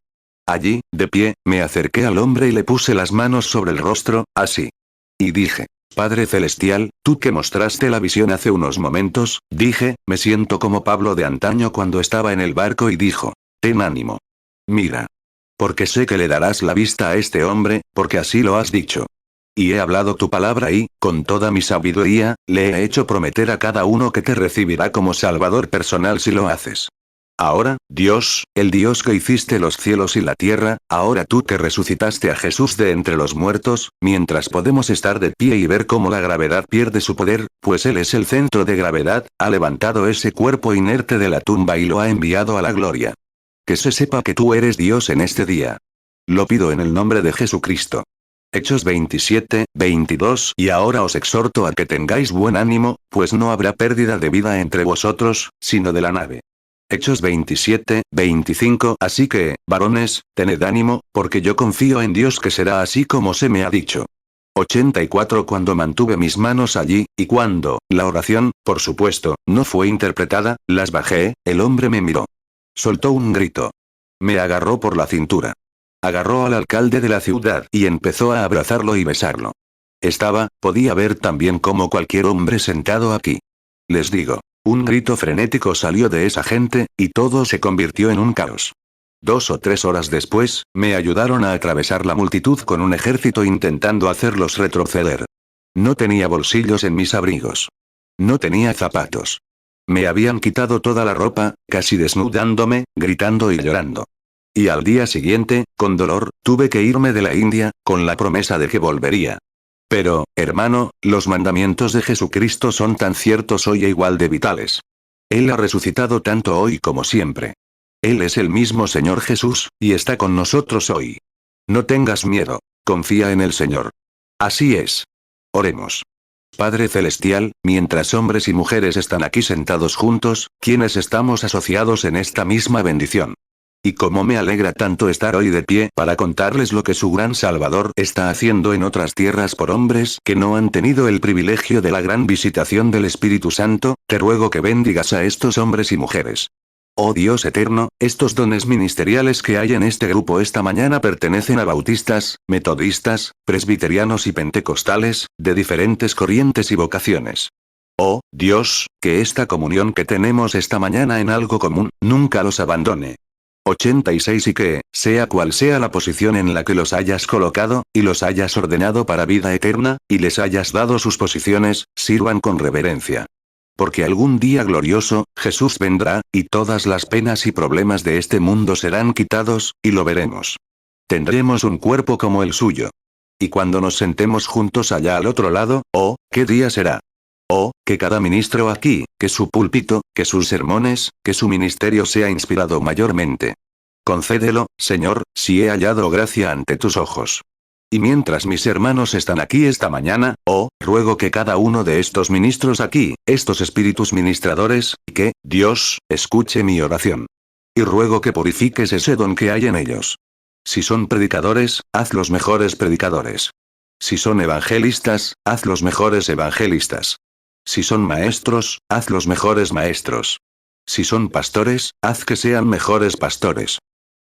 Allí, de pie, me acerqué al hombre y le puse las manos sobre el rostro, así. Y dije, Padre Celestial, tú que mostraste la visión hace unos momentos, dije, me siento como Pablo de antaño cuando estaba en el barco y dijo, ten ánimo. Mira. Porque sé que le darás la vista a este hombre, porque así lo has dicho. Y he hablado tu palabra y, con toda mi sabiduría, le he hecho prometer a cada uno que te recibirá como Salvador personal si lo haces. Ahora, Dios, el Dios que hiciste los cielos y la tierra, ahora tú que resucitaste a Jesús de entre los muertos, mientras podemos estar de pie y ver cómo la gravedad pierde su poder, pues Él es el centro de gravedad, ha levantado ese cuerpo inerte de la tumba y lo ha enviado a la gloria. Que se sepa que tú eres Dios en este día. Lo pido en el nombre de Jesucristo. Hechos 27, 22 Y ahora os exhorto a que tengáis buen ánimo, pues no habrá pérdida de vida entre vosotros, sino de la nave. Hechos 27, 25 Así que, varones, tened ánimo, porque yo confío en Dios que será así como se me ha dicho. 84 Cuando mantuve mis manos allí, y cuando, la oración, por supuesto, no fue interpretada, las bajé, el hombre me miró. Soltó un grito. Me agarró por la cintura. Agarró al alcalde de la ciudad y empezó a abrazarlo y besarlo. Podía ver también como cualquier hombre sentado aquí. Les digo, un grito frenético salió de esa gente, y todo se convirtió en un caos. 2 o 3 horas después, me ayudaron a atravesar la multitud con un ejército intentando hacerlos retroceder. No tenía bolsillos en mis abrigos. No tenía zapatos. Me habían quitado toda la ropa, casi desnudándome, gritando y llorando. Y al día siguiente, con dolor, tuve que irme de la India, con la promesa de que volvería. Pero, hermano, los mandamientos de Jesucristo son tan ciertos hoy e igual de vitales. Él ha resucitado tanto hoy como siempre. Él es el mismo Señor Jesús, y está con nosotros hoy. No tengas miedo, confía en el Señor. Así es. Oremos. Padre Celestial, mientras hombres y mujeres están aquí sentados juntos, quienes estamos asociados en esta misma bendición. Y cómo me alegra tanto estar hoy de pie para contarles lo que su gran Salvador está haciendo en otras tierras por hombres que no han tenido el privilegio de la gran visitación del Espíritu Santo. Te ruego que bendigas a estos hombres y mujeres. Oh Dios eterno, estos dones ministeriales que hay en este grupo esta mañana pertenecen a bautistas, metodistas, presbiterianos y pentecostales, de diferentes corrientes y vocaciones. Oh, Dios, que esta comunión que tenemos esta mañana en algo común, nunca los abandone. 86 Y que, sea cual sea la posición en la que los hayas colocado, y los hayas ordenado para vida eterna, y les hayas dado sus posiciones, sirvan con reverencia. Porque algún día glorioso, Jesús vendrá, y todas las penas y problemas de este mundo serán quitados, y lo veremos. Tendremos un cuerpo como el suyo. Y cuando nos sentemos juntos allá al otro lado, oh, ¿qué día será? Oh, que cada ministro aquí, que su púlpito, que sus sermones, que su ministerio sea inspirado mayormente. Concédelo, Señor, si he hallado gracia ante tus ojos. Y mientras mis hermanos están aquí esta mañana, oh, ruego que cada uno de estos ministros aquí, estos espíritus ministradores, que, Dios, escuche mi oración. Y ruego que purifiques ese don que hay en ellos. Si son predicadores, haz los mejores predicadores. Si son evangelistas, haz los mejores evangelistas. Si son maestros, haz los mejores maestros. Si son pastores, haz que sean mejores pastores.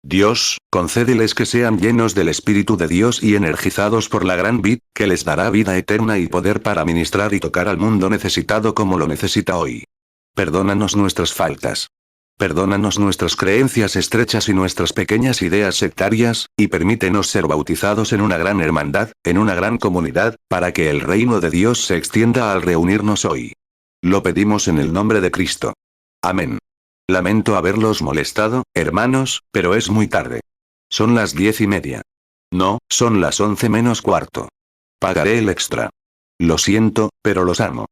Dios, concédeles que sean llenos del Espíritu de Dios y energizados por la gran vid, que les dará vida eterna y poder para ministrar y tocar al mundo necesitado como lo necesita hoy. Perdónanos nuestras faltas. Perdónanos nuestras creencias estrechas y nuestras pequeñas ideas sectarias, y permítenos ser bautizados en una gran hermandad, en una gran comunidad, para que el reino de Dios se extienda al reunirnos hoy. Lo pedimos en el nombre de Cristo. Amén. Lamento haberlos molestado, hermanos, pero es muy tarde. Son las 10:30. No, son las 11 menos cuarto. Pagaré el extra. Lo siento, pero los amo.